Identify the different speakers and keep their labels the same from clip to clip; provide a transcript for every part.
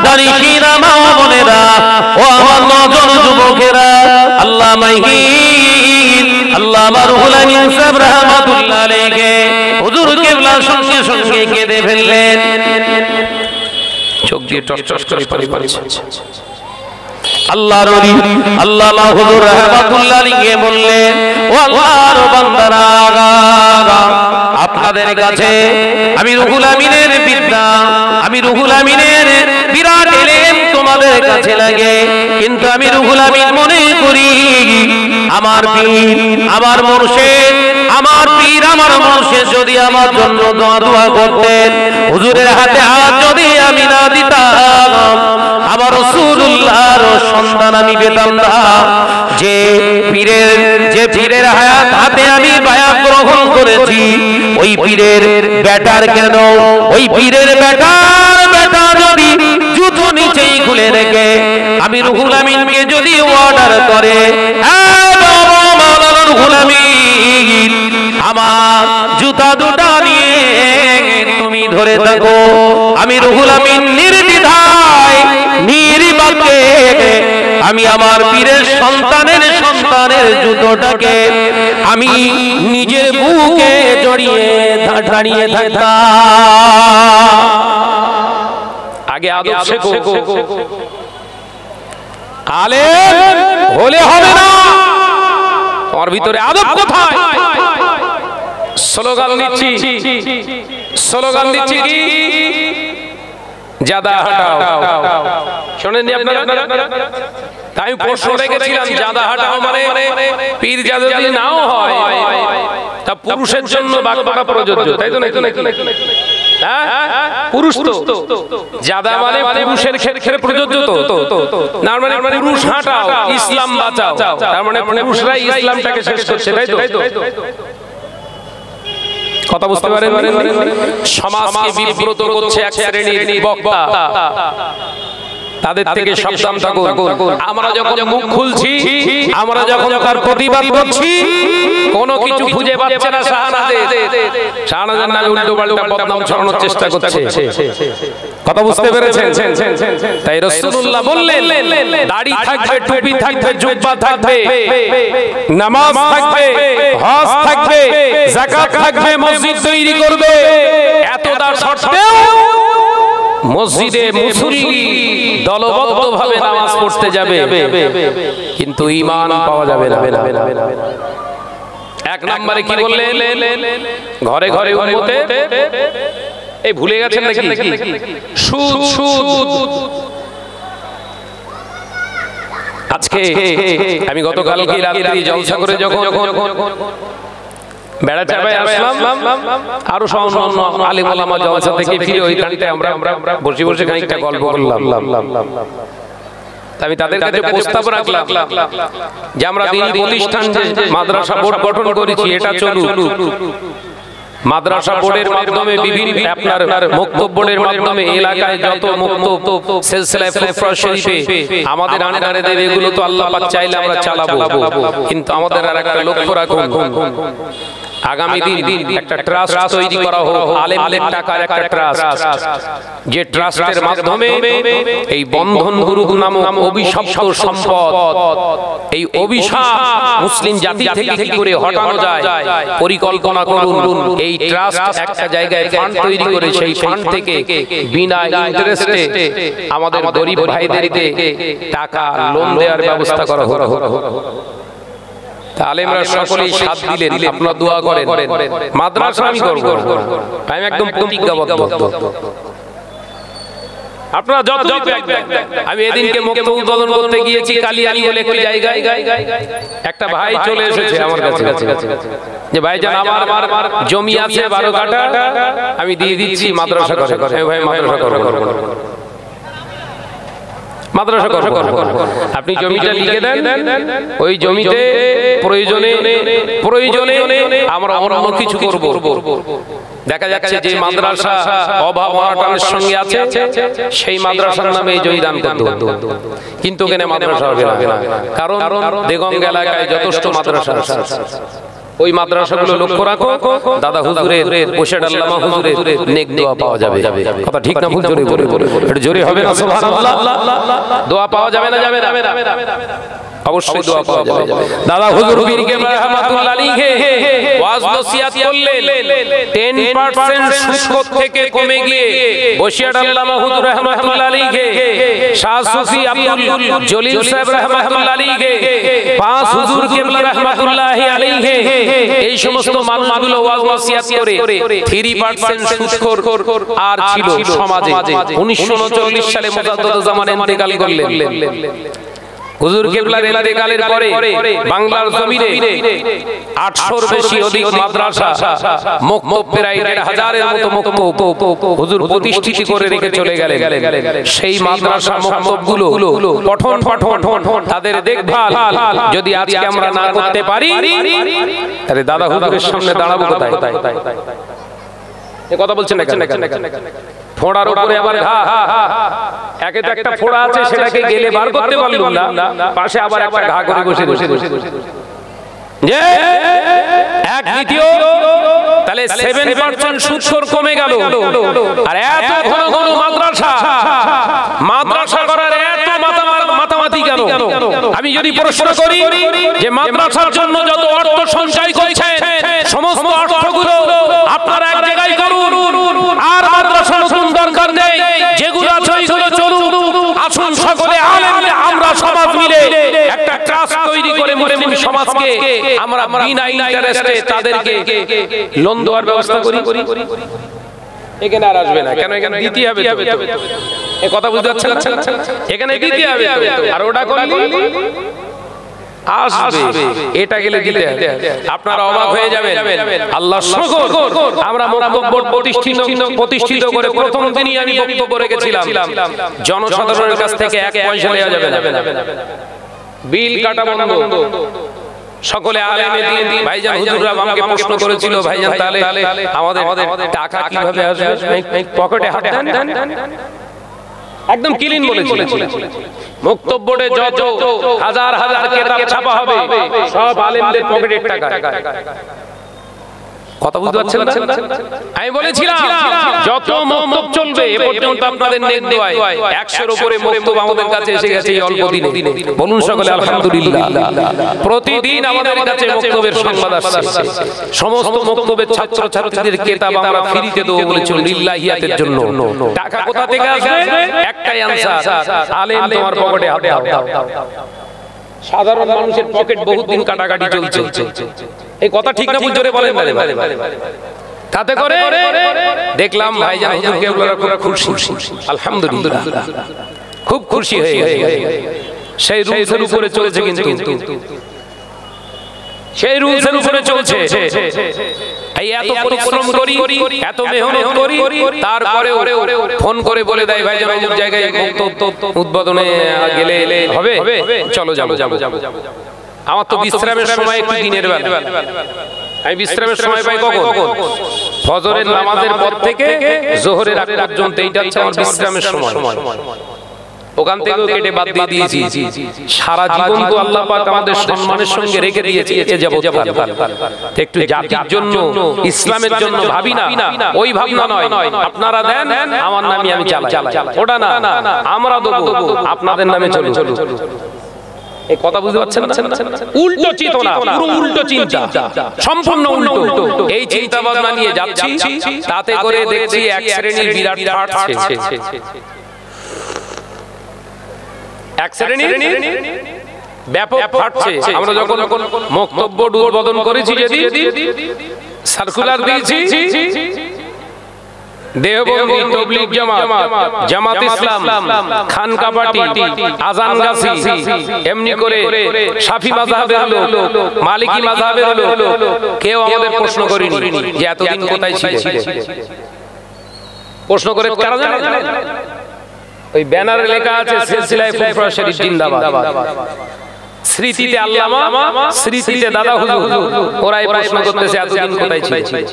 Speaker 1: পর্দানিশীনা মা বোনেরা, ও আমার নজন যুবকেরা, আল্লাহ মাহিন আল্লামা রুহুল আমিন সাহেব রাহমাতুল্লাহ আলাইহি হুজুর কিবলার সঙ্গে সঙ্গে কেঁদে ফেললেন, চোখ দিয়ে টস করে পানি পড়ছে। আল্লাহর ওলি আল্লামা হুজুর রাহমাতুল্লাহ আলাইহি বললেন, ও আল্লাহর বান্দারা, আপনাদের কাছে আমি রুহুল আমিনের বিদ্যা, আমি রুহুল আমিনের বিরাট ইলম তোমাদের কাছে লাগে, কিন্তু আমি রুহুল আমিন মনে করি আমার পীর, আমার মুর্শিদ, আমার পীর, আমার মুর্শিদ যদি আমার জন্য দোয়া করতেন, হুজুরের হাতে হাত যদি আমি না দিতাম, আমার রাসূলুল্লাহর সন্তান আমি পেতাম না। যে পীরের হাতে আমি বায়াত গ্রহণ করেছি, ওই পীরের বেটার কেন, ওই পীরের বেটার বেটা যদি জুতো নিচেই খুলে রেখে আমি রুহুল আমিনকে যদি অর্ডার করে, রুহুল আমিন আমার জুতা দুটা নিয়ে তুমি ধরে থাকো, আমি রুহুল আমিন নির্দ্বিধায় নির্বাকে আমি আমার পীরের সন্তানের জুতোটাকে আমি নিজের বুকে জড়িয়ে দাঁড়িয়ে থাকতাম। আগে আদব শেখো, আলেম হলে হবে না, তোমার ভিতরে আদব কোথায়? স্লোগান দিচ্ছি কি জাদা হাটাও, শোনেননি আপনারা? তাই প্রশ্ন রেখেছিলাম, জাদা হাটাও মানে পীর জাদা যদি নাও হয় তা পুরুষের জন্য বাক্যটা প্রযোজ্য, তাই তো নাকি? পুরুষ তো জাদা মানে পুরুষের ক্ষেত্রে প্রযোজ্য তো, না মানে পুরুষ হাটাও ইসলাম বাঁচাও, তার মানে পুরুষরাই ইসলামটাকে শেষ করছে, তাই তো? কথা বুঝতে পারেন? সমাজকে বিব্রত করছে এক শ্রেণীর বক্তা, তাদের থেকে সাবধান থাকুন। আমরা যখন মুখ খুলছি, আমরা যখন তার প্রতিবাদ করছি, কোনো কিছু খুঁজে পাচ্ছে না শাহনাজের নামে উল্টো পাল্টা বদনাম ছড়ানোর চেষ্টা করছে। কথা বুঝতে পেরেছেন? তাই রাসূলুল্লাহ বললেন, দাড়ি থাকবে, টুপি থাকবে, জুব্বা থাকবে, নামাজ থাকবে, হজ থাকবে, যাকাত থাকবে, মসজিদ তৈরি করবে, এত তার সত্ত্বেও মসজিদে মুসল্লি দলবদ্ধভাবে নামাজ পড়তে যাবে, কিন্তু ঈমান পাওয়া যাবে না। এক নম্বরে কি বললেন? ঘরে ঘরে উম্মতে, এই ভুলে গেছেন নাকি? সুদ। আজকে আমি গতকালকে রাত্রি জলসা করে যখন বেড়া চাপায় আসলাম, আরো অন্যান্য আলেম ওলামা জলসা থেকে ফিরে ওই টাইমে আমরা বসে খানিকটা গল্প করলাম। আমি তাদের কাছে প্রস্তাব রাখলাম যে আমরা দিনী প্রতিষ্ঠান যে মাদ্রাসা বোর্ড গঠন করেছি, এটা চলুক। মাদ্রাসা বোর্ডের মাধ্যমে বিভিন্ন আপনার মুক্তব বোর্ডের মাধ্যমে এলাকায় যত মুক্তব সিলসিলা ফুরফুরা শরীফে আমাদের আন্ডারে দেবে, এগুলো তো আল্লাহ পাক চাইলে আমরা চালাবো, কিন্তু আমাদের আর একটা লক্ষ্য রাখুন, আগামী দিন একটা ট্রাস্ট তৈরি করা হোক, আলেমদের টাকার একটা ট্রাস্ট, যে ট্রাস্টের মাধ্যমে এই বন্ধন গ্রুপ নামক অভিশপ্ত সম্পদ, এই অভিশাপ মুসলিম জাতি থেকে কি করে হটানো যায় পরিকল্পনা করুন। এই ট্রাস্ট একটা জায়গায় ফান্ড তৈরি করে সেই ফান্ড থেকে বিনা ইন্টারেস্টে আমাদের গরিব ভাইদেরকে টাকা লোন দেওয়ার ব্যবস্থা করা হোক। আলেমরা সকলেই সাথ দিলেন, আপনারা দোয়া করেন। মাদ্রাসা আমি করব, আমি একদম প্রতিজ্ঞাবদ্ধ। আপনারা যত আমি এদিনকে মুক্ত উদ্বোধন করতে গিয়েছি কালিয়ালি বলে একটি জায়গায়, একটা ভাই চলে এসেছে আমার কাছে যে ভাইজান আমার জমি আছে 12 কাঠা, আমি দিয়ে দিচ্ছি মাদ্রাসা করে। ভাই মাদ্রাসা করব, আপনি জমিটা লিখে দেন, ওই জমিতে প্রয়োজনে আমরা অন্য কিছু করব। দেখা যাচ্ছে যে মাদ্রাসা অভাব অনটনের সঙ্গে আছে, সেই মাদ্রাসার নামে এই জমি দান করতে হতো, কিন্তু কেন মাদ্রাসা হবে না? কারণ দেগঙ্গা এলাকায় যথেষ্ট মাদ্রাসা আছে। ওই মাদ্রাসাগুলো লক্ষ্য রাখো, দাদা হুজুরের বসে আল্লামা হুজুরের নেক দোয়া পাওয়া যাবে। কথা ঠিক না ভুল? জোরে বলে একটু জোরে হবে না? সুবহানাল্লাহ। দোয়া পাওয়া যাবে না? যাবে না? অবশ্যই দোয়া পাওয়া যাবে। দাদা হুজুর পীর কেবলা রাহমাতুল্লাহ আলাইহি ওয়াজ নসিহত করলেন 10% সুদ থেকে কমে গিয়ে বসিয়াট আল্লামা হুজুর রাহমাতুল্লাহ আলাইহি, শাহ সুফি আব্দুল জলিল সাহেব রাহমাতুল্লাহ আলাইহি, পাঁচ হুজুর কেবলা রাহমাতুল্লাহ আলাইহি, এই সমস্ত মানুষগুলো ওয়াজ নসিহত করে 3% সুদখোর আর ছিল সমাজে। 1939 সালে মুজাদ্দিদ জামান ইন্তেকাল করলেন। হুজুর কেবলার ইন্তেকালের পরে বাংলার জমিনে 800 বেশি অধিক মাদ্রাসা, মক্তব প্রায় 1000-এর মতো মক্তব হুজুর প্রতিষ্ঠিত করে রেখে চলে গেলেন। সেই মাদ্রাসা মক্তবগুলো পঠন তাদের দেখভাল যদি আজকে আমরা না করতে পারি, আরে দাদা হুজুরের সামনে দাঁড়াবো কোথায়? এই কথা বলছেন না কেন? ফোঁড়ার উপরে আবার ঘা, একে তো একটা ফোঁড়া আছে সেটাকে গেলে বার করতে পারলাম না, পাশে আবার একটা ঘা করে বসে যে এক দ্বিতীয়, তাহলে 7% সুদখোর কমে গেল। আর এত ঘন ঘন মাদ্রাসা করার এত মাতামাতি কেন? আমি যদি প্রশ্ন করি যে মাদ্রাসার জন্য যত অর্থ সঞ্চয় করছেন সমস্ত অর্থগুলো আপনারা এক জায়গায় করুন, আর মাদ্রাসা নতুন দরকার নেই, যেগুলো আছে ওইগুলো চলুন। আসুন সকলে আলেম আমরা সমাজ মিলে একটা ট্রাস্ট তৈরি করে মুসলিম সমাজকে আমরা বিনা ইন্টারেস্টে তাদেরকে লোন দেওয়ার ব্যবস্থা করি। এখানে আর আসবে না কেন? এখানে দিতে হবে তো। এই কথা বুঝতে পারছেন? এখানে দিতে হবে, আর ওটা করলে আসবে, এটা গেলে দিতে হবে। আপনারা অবাক হয়ে যাবেন। আল্লাহ শুকর, আমরা মক্তব প্রতিষ্ঠিত করে প্রথম দিনই আমি বক্তব্য রেখেছিলাম, জনসাধারণের কাছ থেকে 1 পয়সা নেওয়া যাবে না, বিল কাটা বন্ধ। সকলে আলেমে দিন ভাইজান হুজুররা আমাকে প্রশ্ন করেছিল, ভাইজান তাহলে আমাদের টাকা কিভাবে আসবে? পকেটে হাত দেন, একদম ক্লিন বলেছিল। মুক্তব বোর্ডে যত হাজার কিতাব ছাপা হবে সব আলেমদের পকেটের টাকা। কথা বুঝতে পারছেন না? আমি বলেছিলাম যত মুক্তব চলবে এ পর্যন্ত আপনাদের নেক দোয়ায় 100-এর উপরে মুক্তব আমাদের কাছে এসে গেছে এই অল্প দিনে। বলুন সকলে আলহামদুলিল্লাহ। প্রতিদিন আমাদের কাছে মুক্তবের সংবাদ আসছে। সমস্ত মুক্তবের ছাত্র ছাত্রীদের কিতাব আমরা ফ্রিতে দেব বলেছিল লিল্লাহিয়াতের জন্য। টাকা কোথা থেকে আসবে? একটাই আনসার, আলেম তোমার পকেটে হাত দাও। সাধারণ মানুষের পকেট বহুত দিন কাটাকাটি চলছে। এই কথা ঠিক না? জোরে বলেন। তাতে করে দেখলাম ভাইজান হুজুর কেবলারা খুব খুশি, আলহামদুলিল্লাহ খুব খুশি হয়ে গেছে। সেই রুলসের উপরে চলছে, কিন্তু সেই রুলসের উপরে চলছে। এই এত পরিশ্রম করি, এত মেহনত করি, তারপরেও ফোন করে বলে দেয় ভাইজান অমুক জায়গায় উদ্বোধনে গেলে হবে, চলো যাবো। আমার তো বিশ্রামের সময় একটু দিনের বেলা, আমি বিশ্রামের সময় পাই কখন? ফজরের নামাজের পর থেকে জোহরের আগ পর্যন্ত, এইটা হচ্ছে আমার বিশ্রামের সময়। ওখান থেকেও কেটে বাদ দিয়ে দিয়েছি। সারা জীবন তো আল্লাহ পাক আমাদের সম্মানের সঙ্গে রেখে দিয়েছে। একটু জাতির জন্য, ইসলামের জন্য ভাবি না, ওই ভাবনা নয়। আপনারা দেন, আমার নামে আমি চালাই, ওটা না, আমরা দেবো আপনাদের নামে চলুন। এই কথা বুঝতে পারছেন না? উল্টো চেতনা, পুরো উল্টো চিন্তা, সম্পূর্ণ উল্টো। এই চিন্তা ভাবনা নিয়ে যাচ্ছি, তাতে করে দেখছি এক শ্রেণীর বিরাট ফাটছে। এক শ্রেণীর ব্যাপক ফাটছে। আমরা যখন মুক্তব বোর্ড উদ্বোধন করেছি, সার্কুলার দিয়েছি, দেওবন্দি, তবলিগ জামাত, জামাত ইসলাম, খানকা পার্টি, আজান গাছি, এমনি করে শাফি মাযহাবের লোক, মালিকি মাযহাবের লোক কেউ আমাদের প্রশ্ন করেনি যে এতদিন কোথায় ছিলে। প্রশ্ন করে কারা জানেন? ওই ব্যানারে লেখা আছে সিলসিলায়ে ফুরফুরা শরীফ জিন্দাবাদ, স্মৃতিতে আল্লামা, স্মৃতিতে দাদা হুজুর। ওরাই প্রশ্ন করতেছে এতদিন কোথায় ছিলে।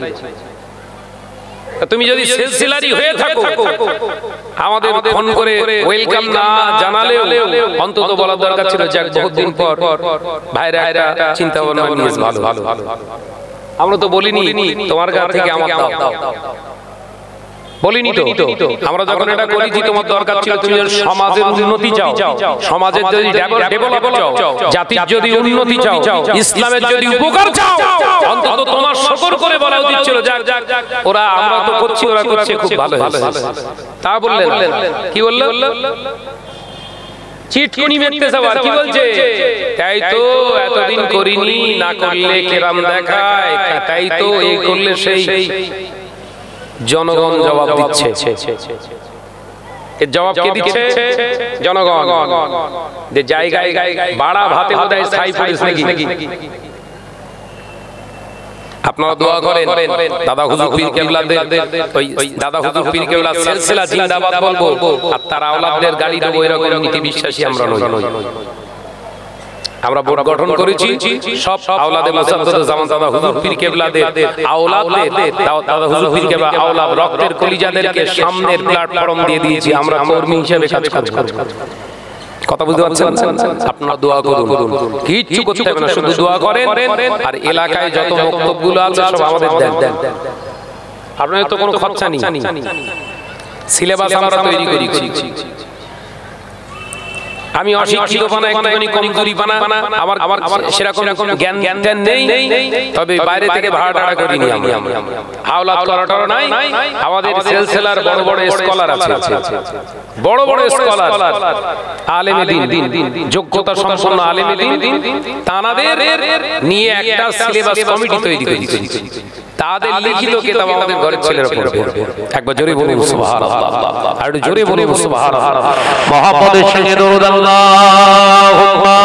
Speaker 1: তুমি যদি সিলসিলারি হয়ে থাকো, আমাদের ফোন করে ওয়েলকাম না জানালেও অন্তত বলার দরকার ছিল যে বহুদিন পর ভাইরা একটা চিন্তা ভাবনা নিয়ে ভালো। আমরা তো বলিনি তোমার কাছ থেকে আমার দাও, বলিনি তো। আমরা যখন এটা করেছি তোমার দরকার ছিল তুমি সমাজের উন্নতি চাও, সমাজের যদি ডেভেলপ চাও, জাতির যদি উন্নতি চাও, ইসলামের যদি উপকার চাও, অন্তত তোমার শুকর করে বলা উচিত ছিল যাক ওরা আমরা তো করছি ওরা করছে খুব ভালো হয়েছে। তা বললেন কি বললেন? চিটকুনি মেরতে যাবার কি বলছে? তাই তো এতদিন করিনি, না করলে কেরাম দেখায়, তাই তো এই করলে সেই জনগণ জবাব দিচ্ছে। এর জবাব কে দিচ্ছে? জনগণ। যে জায়গায় বাড়া ভাতে বোধহয় ছাই পড়েছে নাকি? আপনারা দোয়া করেন দাদা হুজুর পীর কেবলাদের, ওই দাদা হুজুর পীর কেবলা সিলসিলা জিন্দাবাদ বলবো, আর তার আওলাদদের গালি দেবো, এরকম নীতি বিশ্বাসী আমরা নই। আমরা বোর্ড গঠন করেছি সব আওলাদে মুসাদ্দাদ জামান দাদা হুজুর পীর কেবলাদের আওলাদদের, দাদা হুজুর পীর কেবলা আওলাদ রক্তের কলিজাদেরকে সামনের প্ল্যাটফর্ম দিয়ে দিয়েছি, আমরা কর্মী হিসেবে কাজ করব। কথা বুঝতে পারছেন? আপনারা দোয়া করুন, কিচ্ছু করতে হবে না, শুধু দোয়া করেন। আর এলাকায় যত বক্তব্যগুলো আছে সব আমাদের দেন, আপনাদের তো কোনো খরচা নেই, সিলেবাস আমরা তৈরি করেছি। আমি অশিক্ষিত বানা, একটুখানি কমজোরি বানা, আমার সেরকম জ্ঞান নেই, তবে বাইরে থেকে ভাড়া টাড়া করিনি আমি, হাওলাত করাটা নাই। আমাদের সিলসিলার বড় বড় স্কলার আছে, বড় বড় স্কলার, আলেমে দ্বীন, যোগ্যতা সম্পন্ন আলেমে দ্বীন, তাদের নিয়ে একটা সিলেবাস কমিটি তৈরি করেছি। তাদের লিখিত কিতাব আমাদের ঘরের ছেলেরা পড়বে। একবার জোরে বলুন সুবহানাল্লাহ, আর একটু জোরে বলুন সুবহানাল্লাহ। মুহাম্মাদের সঙ্গে দরুদ আল্লাহুম্মা।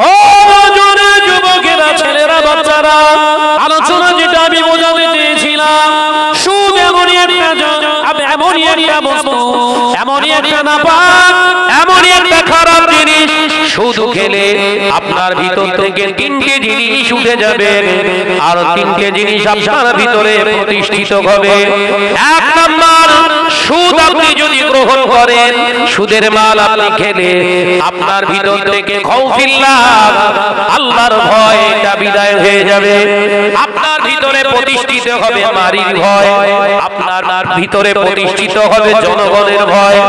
Speaker 1: ও জোরে যুবকেরা, ছেলেরা, বাচ্চারা, আলোচনা যেটা আমি বোঝাতে চেয়েছিলাম, সুদ এমনই একটা বস্তু, এমনই একটা নাপাক, এমনই একটা খারাপ জিনিস, শুধু খেলে আপনার ভিতর থেকে তিনটে জিনিস উঠে যাবে, আর তিনটে জিনিস আপনার ভিতরে প্রতিষ্ঠিত হবে। এক নাম্বার, সুদ আপনি যদি গ্রহণ করেন, সুদের মাল আপনি খেলে আপনার ভিতর থেকে খাউফিল্লাহ, আল্লাহর ভয়, এটা বিদায় হয়ে যাবে। আপনার ভিতরে প্রতিষ্ঠিত হবে মারির ভয়, আপনার ভিতরে প্রতিষ্ঠিত হবে জনগণের ভয়,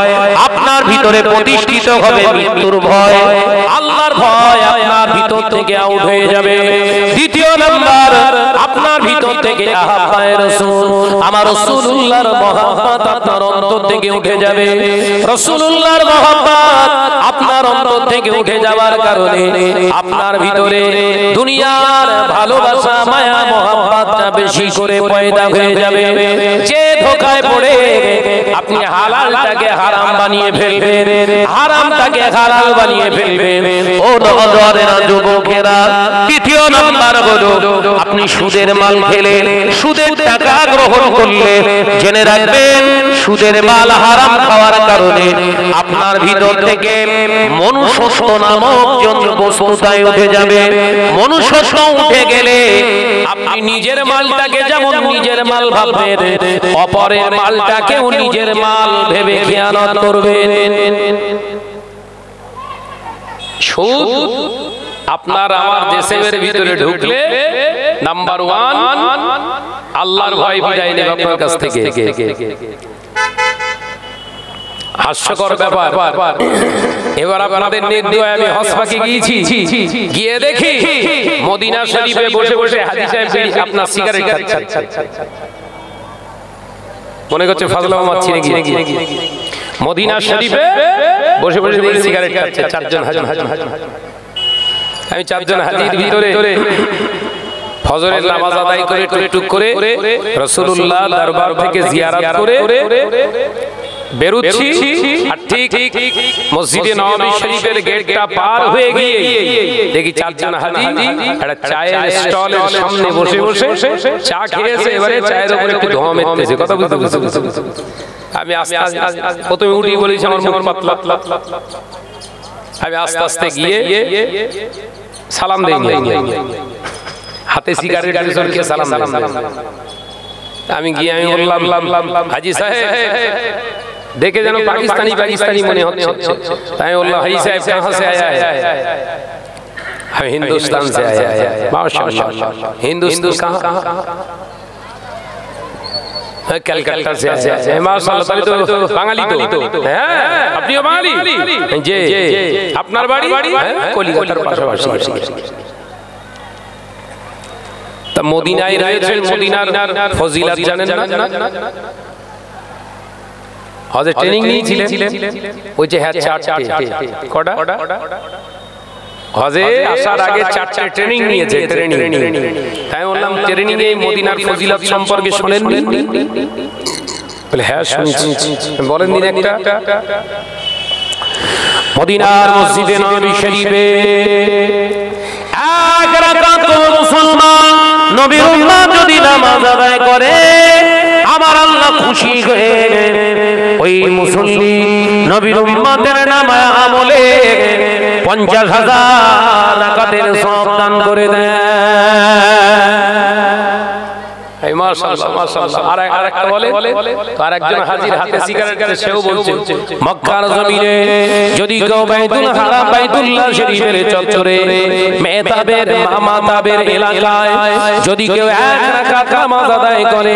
Speaker 1: আপনার ভিতরে প্রতিষ্ঠিত হবে মৃত্যুর ভয়, আল্লাহর ভয় আপনার ভিতর থেকে আউট হয়ে যাবে। দ্বিতীয় নাম্বার, আপনার ভিতর থেকে আহায়ে রাসূল, আমার রাসূলুল্লাহর মহব্বত আপনার অন্তর থেকে উঠে যাবে। রাসূলুল্লাহর মহব্বত আপনার অন্তর থেকে উঠে যাওয়ার কারণে আপনার ভিতরে দুনিয়ার ভালোবাসা, মায়া, মহব্বতটা বেশি করে পয়দা হয়ে যাবে। যে ধোঁকায় পড়ে আপনি হালালটাকে হারাম বানিয়ে ফেলবেন, হারামটাকে হালাল বানিয়ে ফেলবেন, ও নওজওয়ানেরা, যুবকেরা। তৃতীয় নাম্বার হলো, আপনি সুদের মাল খেলে, সুদের টাকা গ্রহণ করলে, জেনে রাখবেন সুদের মাল হারাম খাওয়ার কারণে আপনার ভিতর থেকে মনুষ্যত্ব নামক বস্তুটাই উঠে যাবে। মনুষ্যত্ব উঠে গেলে আপনি নিজের মালটাকে যেমন নিজের মাল ভাববেন, অপরের মালটাকেও নিজের মাল ভেবে খেয়ানত করবেন। সুদ আপনার আমার দেশের ভিতরে ঢুকলে নাম্বার 1, আল্লাহর ভয় বিদায় নেবে আপনার কাছ থেকে। হাস্যকর ব্যাপার, এবার আপনাদের নির্দয় আমি হসপাকে গিয়েছি, গিয়ে দেখি মদিনা শরীফে বসে বসে হাজী সাহেব আপনার সিগারেট খাচ্ছেন। মনে করছে ফাজলামো মারছি নাকি। মদিনা শরীফে বসে বসে সিগারেট খাচ্ছে চারজন হাজী। আমি চারজন হাজীর ভিতরে ফজরের নামাজ আদায় করে টুকটুক করে রাসূলুল্লাহ দরবার থেকে জিয়ারত করে বেরুচ্ছি, আর ঠিক মসজিদে নববী শরীফের গেটটা পার হয়ে গিয়ে দেখি চারজন হাজী একটা চায়ের স্টলের সামনে বসে বসে চা খেয়েছে। এবারে চায়ের উপরে একটু ধোঁয়া মেতেছে। কথা বুঝতে আমি আস্তে আস্তে প্রথমে উঠি, বলেছি আমার মুখ পাতলা, আমি আস্তে আস্তে গিয়ে সালাম দেই, হাতে সিগারেট সরকে সালাম। আমি গিয়ে আমি বললাম হাজী সাহেব देखे जानो पाकिस्तानी पाकिस्तानी मने होच्छे ताई बोललो हाजी साहब कहां से आया है हम हिंदुस्तान से आया है माशाअल्लाह हिंदुस्तान कहां कलकत्ता से आया है माशाअल्लाह तभी तो बांगाली तो हैं अपनिও বাঙালি जी আপনার বাড়ি কলিকাতার পাশাপাশি তা মদিনায় রয়েছেন মদিনার ফজিলত জানেন না হজে ট্রেনিং নিয়েছিলেন ওই যে হ্যাঁ চারটে কটা হজে আসার আগে চারটে ট্রেনিং নিয়েছে ট্রেনিং তাই বললাম ট্রেনিং এ মদিনার ফজিলত সম্পর্কে শুনেন বলে হ্যাঁ শুনছি বলেন দিন একটা মদিনার মসজিদে নববী শরীফে এক রাকাত মুসলমান নবীর উম্মত যদি নামাজ আদায় করে আমার আল্লাহ খুশি হয়ে ওই মুসল্লি নবীর উম্মতের নামে আমলে 50,000 রাকাতের সওয়াব দান করে দেন এই মাশাআল্লাহ মাশাআল্লাহ আর একটা বলে তো আরেকজন হাজির হাতে সিগারেট করে সেও বলছে মক্কার জমিনে যদি কেউ বাইতুল হারাম বাইতুল্লাহ শরীফের চত্বরে মেহতাবের মামাতাবের এলাকায় যদি কেউ এক রাকাত নামাজ আদায় করে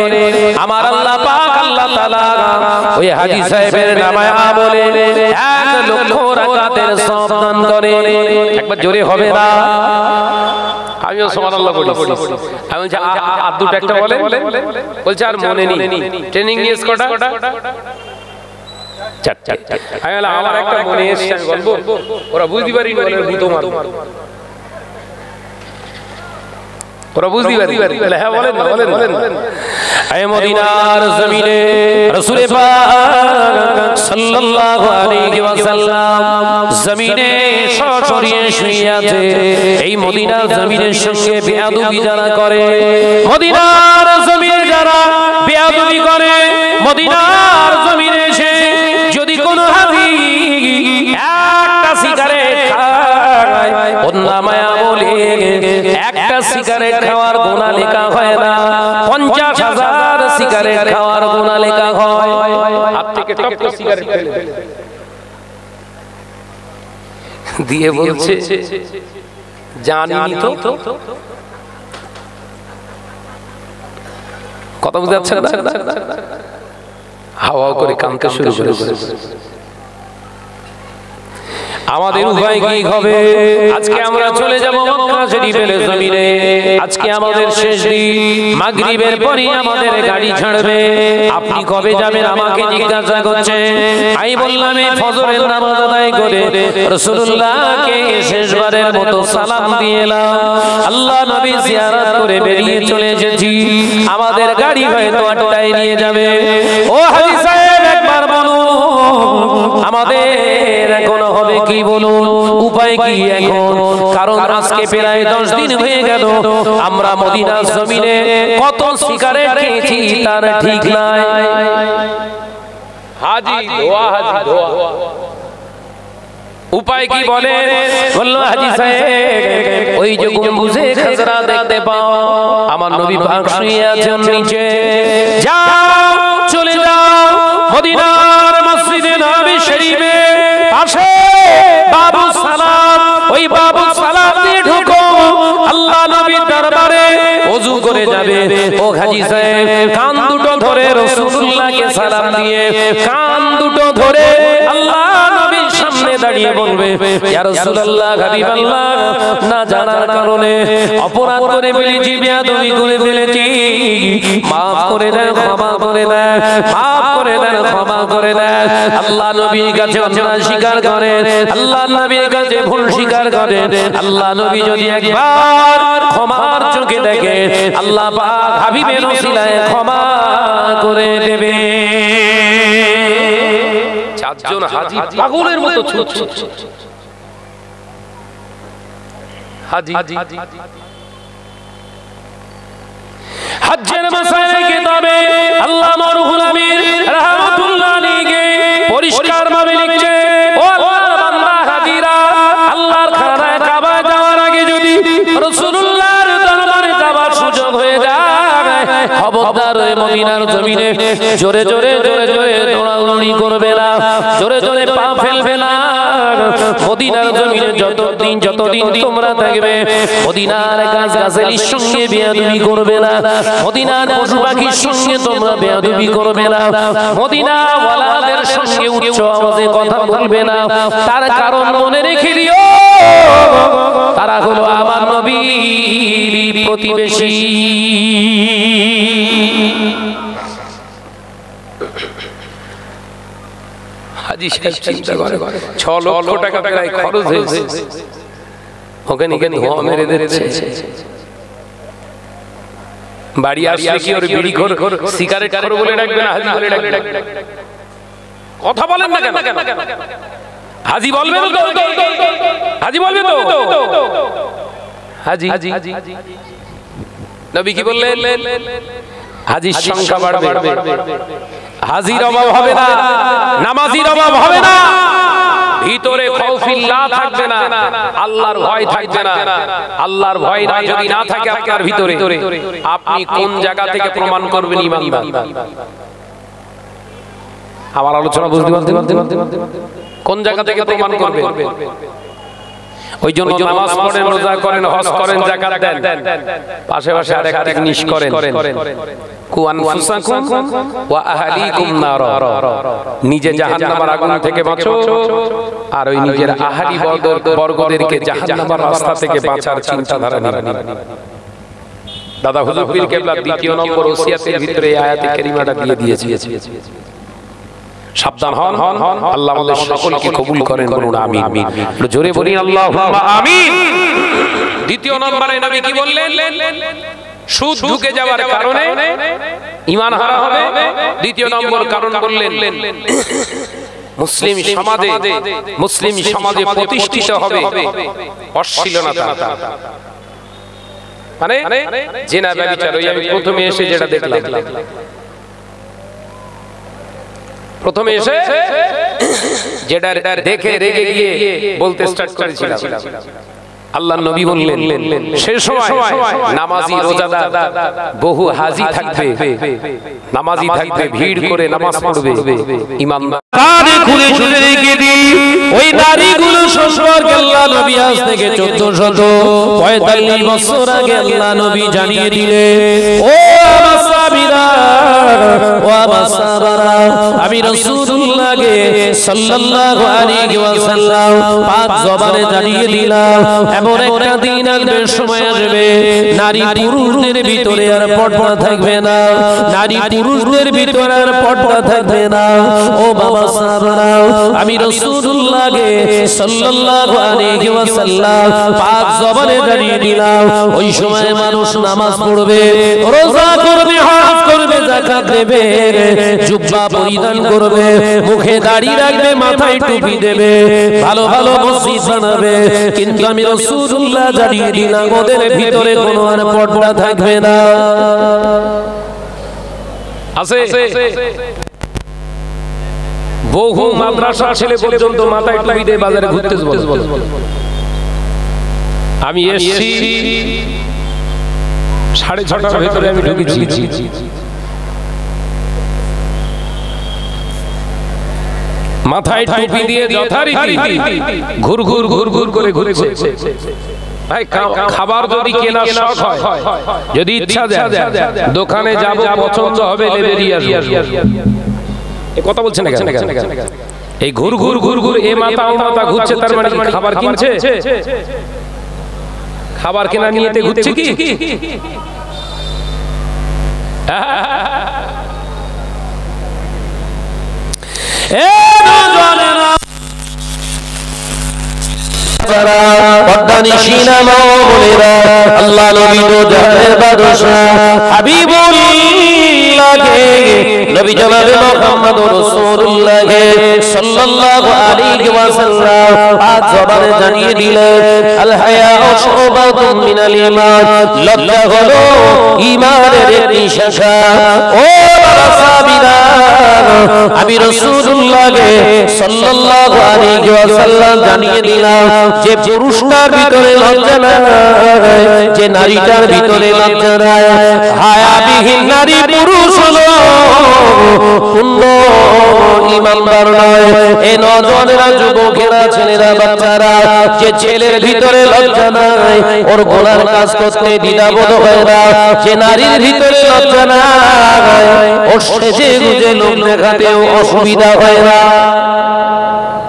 Speaker 1: আমার আল্লাহ পাক আল্লাহ তাআলা ওই হাজী সাহেবের নামে আমলে 1 লক্ষ রাকাতের সওয়াব দান করে একবার জোরে হবে না আমিও সুবহানাল্লাহ বলি আমি বলছি আর দুটো একটা বলে বলছে আর মনে নেই ট্রেনিং নিয়েছ কটা চারটে আমি বললাম আমার একটা মনে এসেছে আমি বলবো ওরা বুঝতে পারি বলে ভূত মার ওরা বুঝতে পারি বলে হ্যাঁ বলেন বলেন এই মদিনার জমিনে রাসূল পাক সাল্লাল্লাহু আলাইহি ওয়াসাল্লাম জমিনে সশরীরে শুয়ে আছে এই মদিনার জমিনের সঙ্গে বেয়াদবি যারা করে মদিনার জমিনে যারা বেয়াদবি করে মদিনার জমিনে এসে যদি কোনো হাজি একটা সিগারেট খায় ওর নামায় আমলে একটা সিগারেট খাওয়ার গুনাহ লেখা হয় না 50,000 সিগারেট খাওয়ার গুনাহ লেখা হয় হাত থেকে টপ করে সিগারেট ফেলে দিয়ে বলছে জানিনি তো কথা বুঝতে পারছেন না হাওয়া করে কামতে শুরু করেছে আমাদের উপায় কি হবে আজকে আমরা চলে যাব মক্কা শরীফের জমিনে আজকে আমাদের শেষ দিন মাগরিবের পরে আমাদের গাড়ি ছাড়বে আপনি কবে যাবেন আমাকে জিজ্ঞাসা করছে আমি বললাম এই ফজরের নামাজ আদায় করে রাসূলুল্লাহকে শেষবারের মতো সালাম দিয়ে এলাম আল্লাহ নবী জিয়ারত করে বেরিয়ে চলে এসেছি আমাদের গাড়ি হয়তো আটটায় নিয়ে যাবে ও হাজী সাহেব একবার বলুন আমাদের এখন হবে কি বলুন উপায় কি এখন কারণ আজকে প্রায় 10 দিন হয়ে গেল আমরা মদিনার জমিনে কত সিগারেট খেয়েছি তার ঠিক নাই হাজী দোয়া হাজী দোয়া উপায় কি বলে বলল হাজী সাহেব ওই যে গম্বুজে খাজরা দেখতে পাও আমার নবী পাক শুয়ে আছেন নিচে যাও চলে যাও মদিনার মসজিদে নববী শরীফে পাশে বাবু সালাম ওই বাবু সালাম দিয়ে ঢুকো আল্লাহ নবীর দরবারে ওযু করে যাবে ও হাজী সাহেব কান দুটো ধরে রাসূলুল্লাহকে সালাম দিয়ে কান দুটো ধরে আল্লাহ নবীর সামনে দাঁড়িয়ে বলবে ইয়া রাসূলুল্লাহ হাবিবাল্লাহ না জানার কারণে অপরাধ করে ফেলেছি বেয়াদবি করে ফেলেছি maaf করে দেন ক্ষমা করে দেন maaf করে দেন ক্ষমা করে দেন আল্লাহ নবীর কাছে অন্যায় স্বীকার করেন আল্লাহ নবীর কাছে ভুল স্বীকার করেন আল্লাহ নবী যদি একবার ক্ষমার চোখে দেখে আল্লাহ পাক হাবিবের ওসিলায় ক্ষমা করে দেবে চারজন হাজী পাগলের মতো ছুটছে হাজী হজ্জের মাসাইলে কিতাবে আল্লামা রুহুল আমিন রাহমাতুল্লাহ আলাইহি পরিষ্কার ভাবে লিখছে ও আল্লাহর বান্দা হাজিরা আল্লাহর খানায় কাবা যাওয়ার আগে যদি রাসূলুল্লাহর দরবারে যাওয়ার সুযোগ হয়ে যায় খবরদার মদিনার জমিনে জোরে জোরে জোরে জোরে দৌড়াদৌড়ি করবে না, জোরে জোরে পা ফেলবে না। মদিনার জমিনে যতদিন তোমরা থাকবে মদিনার গাছ-গাছালির সঙ্গে বেয়াদবি করবে না, মদিনার পশু পাখির সঙ্গে তোমরা বেয়াদবি করবে না, মদিনা ওয়ালাদের সঙ্গে উচ্চ আওয়াজে কথা বলবে না। তার কারণ মনে রেখে দিও, তারা হলো আমার নবীর প্রতিবেশী। হাজী সাহেব চিন্তা করে 6 লক্ষ টাকা প্রায় খরচ হয়েছে, ওখানে ধোঁয়া মেরে দিচ্ছে। বাড়ি আসলে কি ওর বিড়ি ঘর সিগারেট খোর বলে ডাকবে না, হাজী বলে ডাকবে? কথা বলেন না কেন? হাজী বলবে তো, হাজী বলবে তো, হাজী নবী কি বললেন? হাজীর সংখ্যা বাড়বে, হাজীর অভাব হবে না, নামাজির অভাব হবে না, ভিতরে খাউফিল্লাহ থাকবে না, আল্লাহর ভয় থাকবে না। আল্লাহর ভয় না যদি না থাকে আপনার ভিতরে, আপনি কোন জায়গা থেকে প্রমাণ করবেন ঈমানদার? আমার আলোচনা বুঝতে পারছেন? কোন জায়গা থেকে প্রমাণ করবেন? ওই জন্য নামাজ পড়েন, রোজা করেন, হজ করেন, যাকাত দেন, পাশে পাশে আরেকটা জিনিস করেন, কু আনফুসাকুম ওয়া আহলিকুম নার, নিজে জাহান্নামের আগুন থেকে বাঁচো আর ওই নিজের আহলি বর্গদেরকে জাহান্নামের রাস্তা থেকে বাঁচার চিন্তাধারা নিন। দাদা হুজুর পীর কেবলা দ্বিতীয় নম্বর ওসিয়াতের ভিতরে এই আয়াতে কারিমাটা দিয়ে দিয়েছে। সাবধান হন, আল্লাহ আমাদের সকলকে কবুল করেন, বলুন আমিন। জোরে বলি আল্লাহুম্মা আমিন। দ্বিতীয় নম্বরে নবী কি বললেন? সুদ ঢুকে যাওয়ার কারণে ঈমান হারা হবে। দ্বিতীয় নম্বর কারণ বললেন মুসলিম সমাজে প্রতিষ্ঠিত হবে অশ্লীলতা, মানে জিনা ব্যভিচার। ওই আমি প্রথমে এসে যেটা দেখলাম, প্রথমে এসে যেটা দেখে রেগে গিয়ে বলতে স্টার্ট করেছিলাম, আল্লাহর নবী বললেন সেই সময় নামাজি রোজাদার বহু হাজী থাকবে, নামাজি থাকবে, ভিড় করে নামাজ পড়বে, ঈমানদার কানে খুলে শুনে রেখে দি। ওই নারীগুলো সম্পর্কে আল্লাহ নবী আজ থেকে 1445 বছর আগে আল্লাহ নবী জানিয়ে দিলেন, ও আমার সাহাবীরা, ও আমার সাহাবারা, আমি রাসূলুল্লাহকে সাল্লাল্লাহু আলাইহি ওয়াসাল্লাম পাক জবানে জানিয়ে দিলাম, এমন একটা দিন আসবে, সময় আসবে, নারী পুরুষদের ভিতরে আর পর্দা থাকবে না, নারী পুরুষদের ভিতরে আর পর্দা থাকবে না। ও বাবা সাহাবারা, আমি রাসূলুল্লাহকে সাল্লাল্লাহু আলাইহি ওয়াসাল্লাম পাক জবানে জানিয়ে দিলাম, ওই সময় মানুষ নামাজ পড়বে, রোজা করবে, হজ করবে, যাকাত দেবে, জুব্বা পরিধান করবে, মুখে দাড়ি রাখবে, মাথায় টুপি দেবে, ভালো ভালো মসজিদ বানাবে, কিন্তু আমি রাসূলুল্লাহ জানিয়ে দিলাম ওদের ভিতরে কোনো আর পর্দা থাকবে না। আছে বহু মাদ্রাসা ছেলে পর্যন্ত মাথায় টুপি দিয়ে বাজারে ঘুরতে বলে। আমি এসছি 6:30টার ভিতরে আমি ঢুকেছি, মাথায় টুপি দিয়ে যথারীতি ঘুর ঘুর ঘুর ঘুর করে ঘুরছে। ভাই খাবার যদি কেনার শখ হয়, যদি ইচ্ছা যায়, দোকানে যাব, পছন্দ হবে, বেরিয়ে আসবো। এই কথা বলছেন না কেন? এই ঘুর ঘুর ঘুর ঘুর এ মাথা ও মাথা ঘুরছে, তার মানে খাবার কিনছে, খাবার কেনা নিয়েতে ঘুরছে কি? আল্লাহ নবী তো জানের বাদশাহ হাবিবুল্লাহকে নবী জনাবে মুহাম্মদুর রাসূলুল্লাহ সাল্লাল্লাহু আলাইহি ওয়াসাল্লাম পাক জবানে জানিয়ে দিলেন, আল হায়াউ শুবাতুন মিনাল ঈমান, লজ্জা হলো ঈমানের একটি শাখা। ও সাহাবীরা, আমি রাসূলুল্লাহ
Speaker 2: আগে সাল্লাল্লাহু আলাইহি ওয়াসাল্লাম জানিয়ে দিলাম যে পুরুষটার ভিতরে লজ্জা নাই, যে নারীটার ভিতরে লজ্জা নাই, হায়াবিহীন নারী পুরুষ হলো পূর্ণ ঈমানদার নয়। এই নওজওয়ানেরা, যুবকেরা, ছেলেরা, বাচ্চারা, যে ছেলের ভিতরে লজ্জা নাই, ওর গোলার কাজ করতে দ্বিধাবোধ হয় না, যে নারীর ভিতরে লজ্জা নাই, ওর সেজে গুজে লোক দেখাতেও অসুবিধা হয় না।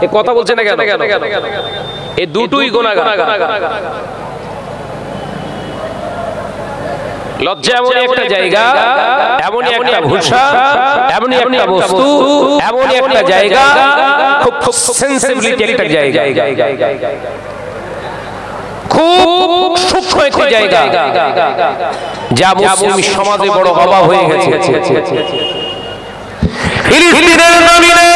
Speaker 1: এ কথা বলছে না কেন? এই দুটোই গুনাহগার। লজ্জা এমনই একটা জায়গা, এমনই একটা ভূষা, এমনই একটা বস্তু, এমনই একটা জায়গা, খুব সেন্সিবিলিটি একটা জায়গা, খুব সূক্ষ্ম একটা জায়গা, যা মুসলিম সমাজে বড় অভাব হয়ে গেছে। ফিলিস্তিনের জমিনে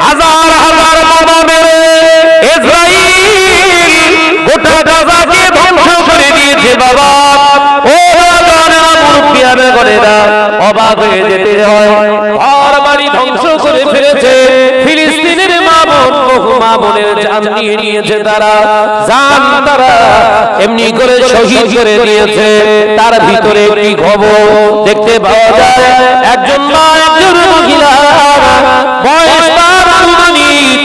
Speaker 1: হাজার হাজার বোমা মেরে ইসরাইল গোটা গাজাকে ধ্বংস করে দিয়েছে। বাবা, ও মুরব্বিয়ানা করে না, অবাক হয়ে যেতে হয়। ঘর বাড়ি ধ্বংস করে ফেলেছে। ফিলিস্তিনের মা বোনের জান নিয়ে নিয়েছে তারা, জান তারা এমনি করে শহীদ করে দিয়েছে। তার ভিতরে কি খবর দেখতে পাওয়া যায়? একজন মা, একজন মহিলা, বয়স তার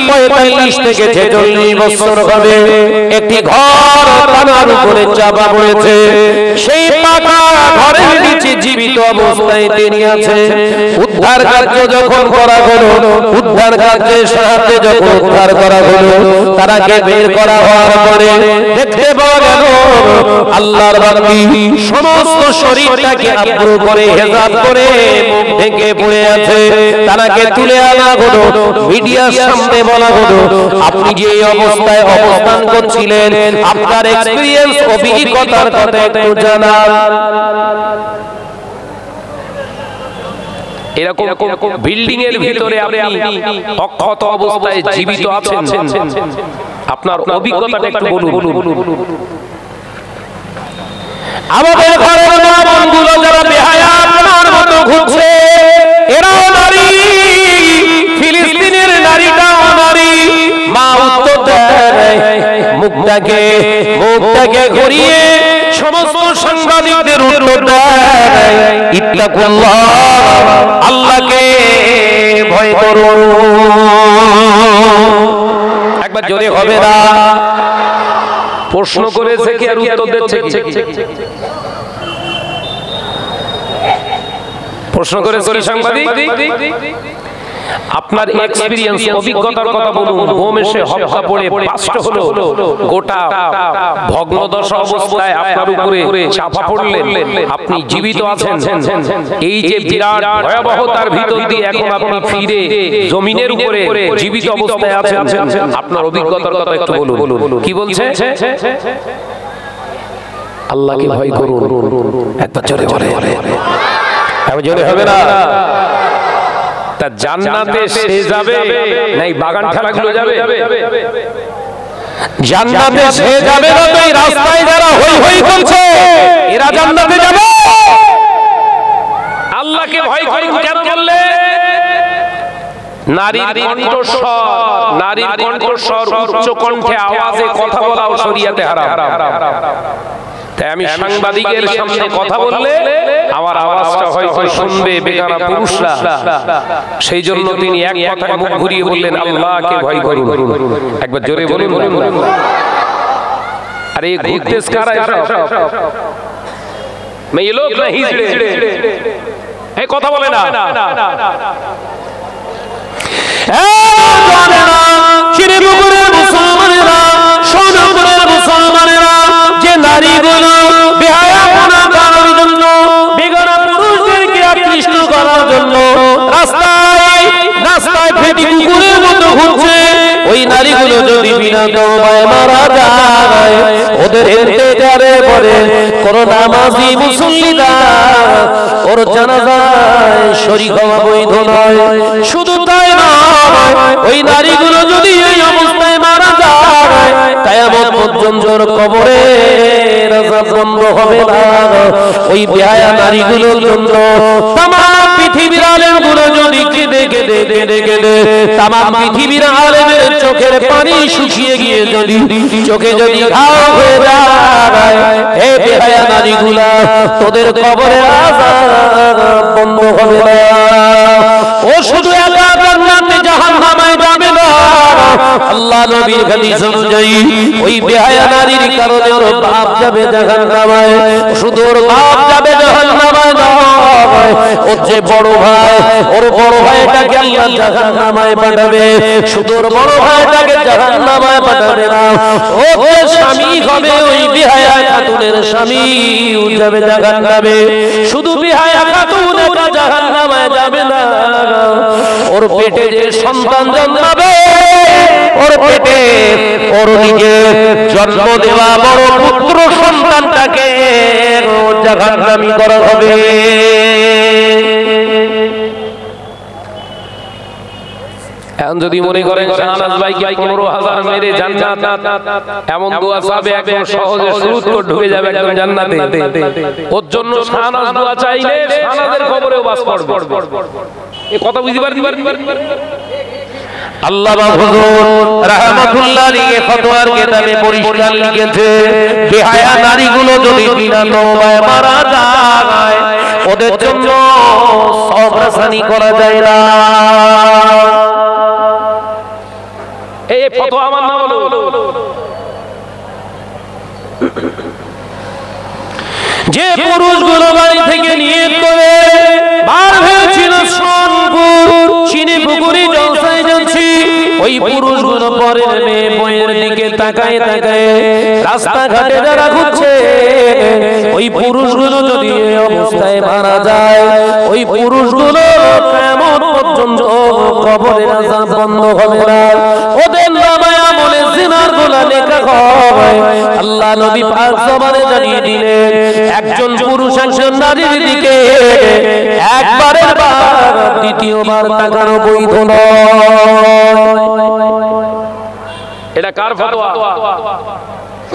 Speaker 1: 45 থেকে 46 বছর হবে, একটি ঘর পানার উপরে চাপা পড়েছে। সেই পাকা ঘরের নিচে জীবিত অবস্থায় তিনি আছে। উদ্ধার কার্য যখন করা হলো, উদ্ধার কার্যের সাহায্যে যখন উদ্ধার করা হলো, তারাকে বের করা হওয়ার পরে দেখতে পাওয়া গেল আল্লাহর বান্দী সমস্ত শরীরটাকে আবৃত করে, হেজাব করে, মুখ ঢেকে পড়ে আছে। তারাকে তুলে আনা হলো, মিডিয়ার সামনে বলা হলো, আপনি যে অবস্থায় অবস্থান করছিলেন, আপনার এক্সপেরিয়েন্স, অভিজ্ঞতার কথা একটু জানান। এরকম বিল্ডিং এর ভিতরে আপনি অক্ষত অবস্থায় জীবিত আছেন, আপনার অভিজ্ঞতাটা একটু বলুন। আমাদের ঘরের মা বোনগুলো যারা বেহায়া আপনার মতো ঘুরছে, এরাও নারী, ফিলিস্তিনের নারীটাও নারী। মা উত্তর দেয়, মুখটাকে ঘুরিয়ে সমস্ত সাংবাদিকদের উত্তর দেয়, ইত্তাকুল্লাহ, আল্লাহকে ভয় করুন। একবার জোরে হবে না? প্রশ্ন করেছে কি আর উত্তর দিচ্ছে কি? প্রশ্ন করেছে সাংবাদিক, আপনার এক্সপেরিয়েন্স, অভিজ্ঞতার কথা বলুন। বোম এসে হত্যা পড়ে পাঁচটা হলো, গোটা ভগ্নদশা অবস্থায় আপনার উপরে চাপা পড়লেন, আপনি জীবিত আছেন। এই যে বিরাট ভয়াবহতার ভিতর দিয়ে এখন আপনি ফিরে জমিনের উপরে জীবিত অবস্থায় আছেন, আপনার অভিজ্ঞতার কথা একটু বলুন। কি বলছে? আল্লাহকে ভয় করুন। একবার জোরে বলে, জোরে হবে না? তা জান্নাতে সে যাবে না এই বাগান খেলাগুলো যাবে? জান্নাতে সে যাবে না তো এই রাস্তায় যারা হই হই করছে এরা জান্নাতে যাবে? আল্লাহকে ভয় করুন কেন বললে? নারীর কণ্ঠস্বর, উচ্চ কণ্ঠে আওয়াজে কথা বলাও শরীয়তে হারাম। তাই আমি সাংবাদিকের সামনে কথা বললে আমার আওয়াজটা হয়তো শুনবে বেগানা পুরুষরা, সেই জন্য তিনি এক কথায় মুখ ঘুরিয়ে বললেন, আল্লাহকে ভয় করুন। একবার জোরে বলুন। আরে ঘুরতে কারা এসব? এই লোক না হিজড়ে, এই কথা বলে না। মুসলমানেরা, সোনাপুরের মুসলমানেরা, যে নারীগুলো বেহায়াপনা করার জন্য, বেগানা পুরুষদেরকে আকৃষ্ট করার জন্য রাস্তায় ফেটি কুকুরের মতো ঘুরছে, ওই নারীগুলো যদি বিনা তওবায় মারা যায়, ওদের ইন্তেজারে পড়ে কোন নামাজি মুসল্লিরা ওর জানাজায় শরীক হওয়া বৈধ নয়। শুধু তাই নয়, ওই নারীগুলো যদি এই অবস্থায় মারা যায়, কিয়ামত পর্যন্ত কবরে আযাব বন্ধ হবে না। ওই বেহায়া নারীগুলোর জন্য তামাম পৃথিবীর
Speaker 2: আলেমগুলো যদি কেঁদে কেঁদে কেঁদে কেঁদে তামাম পৃথিবীর আলেমের চোখের পানি শুকিয়ে গিয়ে যদি চোখে যদি ঘাও হয়ে যায়, হে বেহায়া নারীগুলা, তোদের কবরের আযাব বন্ধ হবে না। ও শুধু একা জান্নাতে জাহান্নামে যাবে না, আল্লাহ নবীর হাদিস অনুযায়ী ওই বেহায়া নারীর কারণে ওর বাপ যাবে জাহান্নামে, শুধু ওর বাপ যাবে জাহান্নামে নয়, ওর যে বড় ভাই, ওর বড় ভাইটাকে আল্লাহ জাহান্নামে পাঠাবে, শুধু ওর বড় ভাইটাকে জাহান্নামে পাঠাবে না, ও যে স্বামী হবে ওই বেহায়া খাতুনের স্বামী যাবে জাহান্নামে, শুধু বেহায়া খাতুন একা জাহান্নামে যাবে না, ওর পেটে যে সন্তান জন্মাবে, ওর পেটে ওর নিজে জন্ম দেওয়া বড় পুত্র সন্তানটাকে জাহান্নামী করা হবে।
Speaker 1: এখন যদি মনে করেন শাহনাজ ভাই কি 15,000 মেরে জান্নাত, এমন দোয়া চাবে একদম সহজে সুরুত করে ঢুকে যাবে একদম জান্নাতে, ওর জন্য শাহনাজ দোয়া চাইলে শাহনাজের কবরেও বাস পড়বে। এই কথা বুঝতে পারবেন?
Speaker 2: আল্লামা হুজুর রাহমাতুল্লাহ আলাইহি ফতোয়ার কিতাবে পরিষ্কার লিখেছে, বেহায়া নারীগুলো যদি বিনা তওবায় মারা যায়, ওদের জন্য সবরাসানি করা যায় না।
Speaker 1: এই ফতোয়া আমার না বলো,
Speaker 2: যে পুরুষগুলো বাড়ি থেকে নিয়ত করে বার হয়েছিল সোনপুর চিনি পুকুরি জলসায় যাচ্ছি, ওই পুরুষগুলো পরের মেয়ে বইয়ের দিকে তাকায় তাকায় রাস্তাঘাটে যারা ঘুরছে, ওই পুরুষগুলো যদি এই অবস্থায় মারা যায়, ওই পুরুষগুলো কিয়ামত পর্যন্ত কবরের আযাব বন্ধ হবে না, ওদের নামে আমলে জিনার গুনাহ লেখা হবে। আল্লাহ নবী পাক জবানে জানিয়ে দিলেন, একজন পুরুষ একজন নারীর দিকে একবারের বার দ্বিতীয়বার তাকানো বৈধ নয়।
Speaker 1: এটা কার ফতোয়া?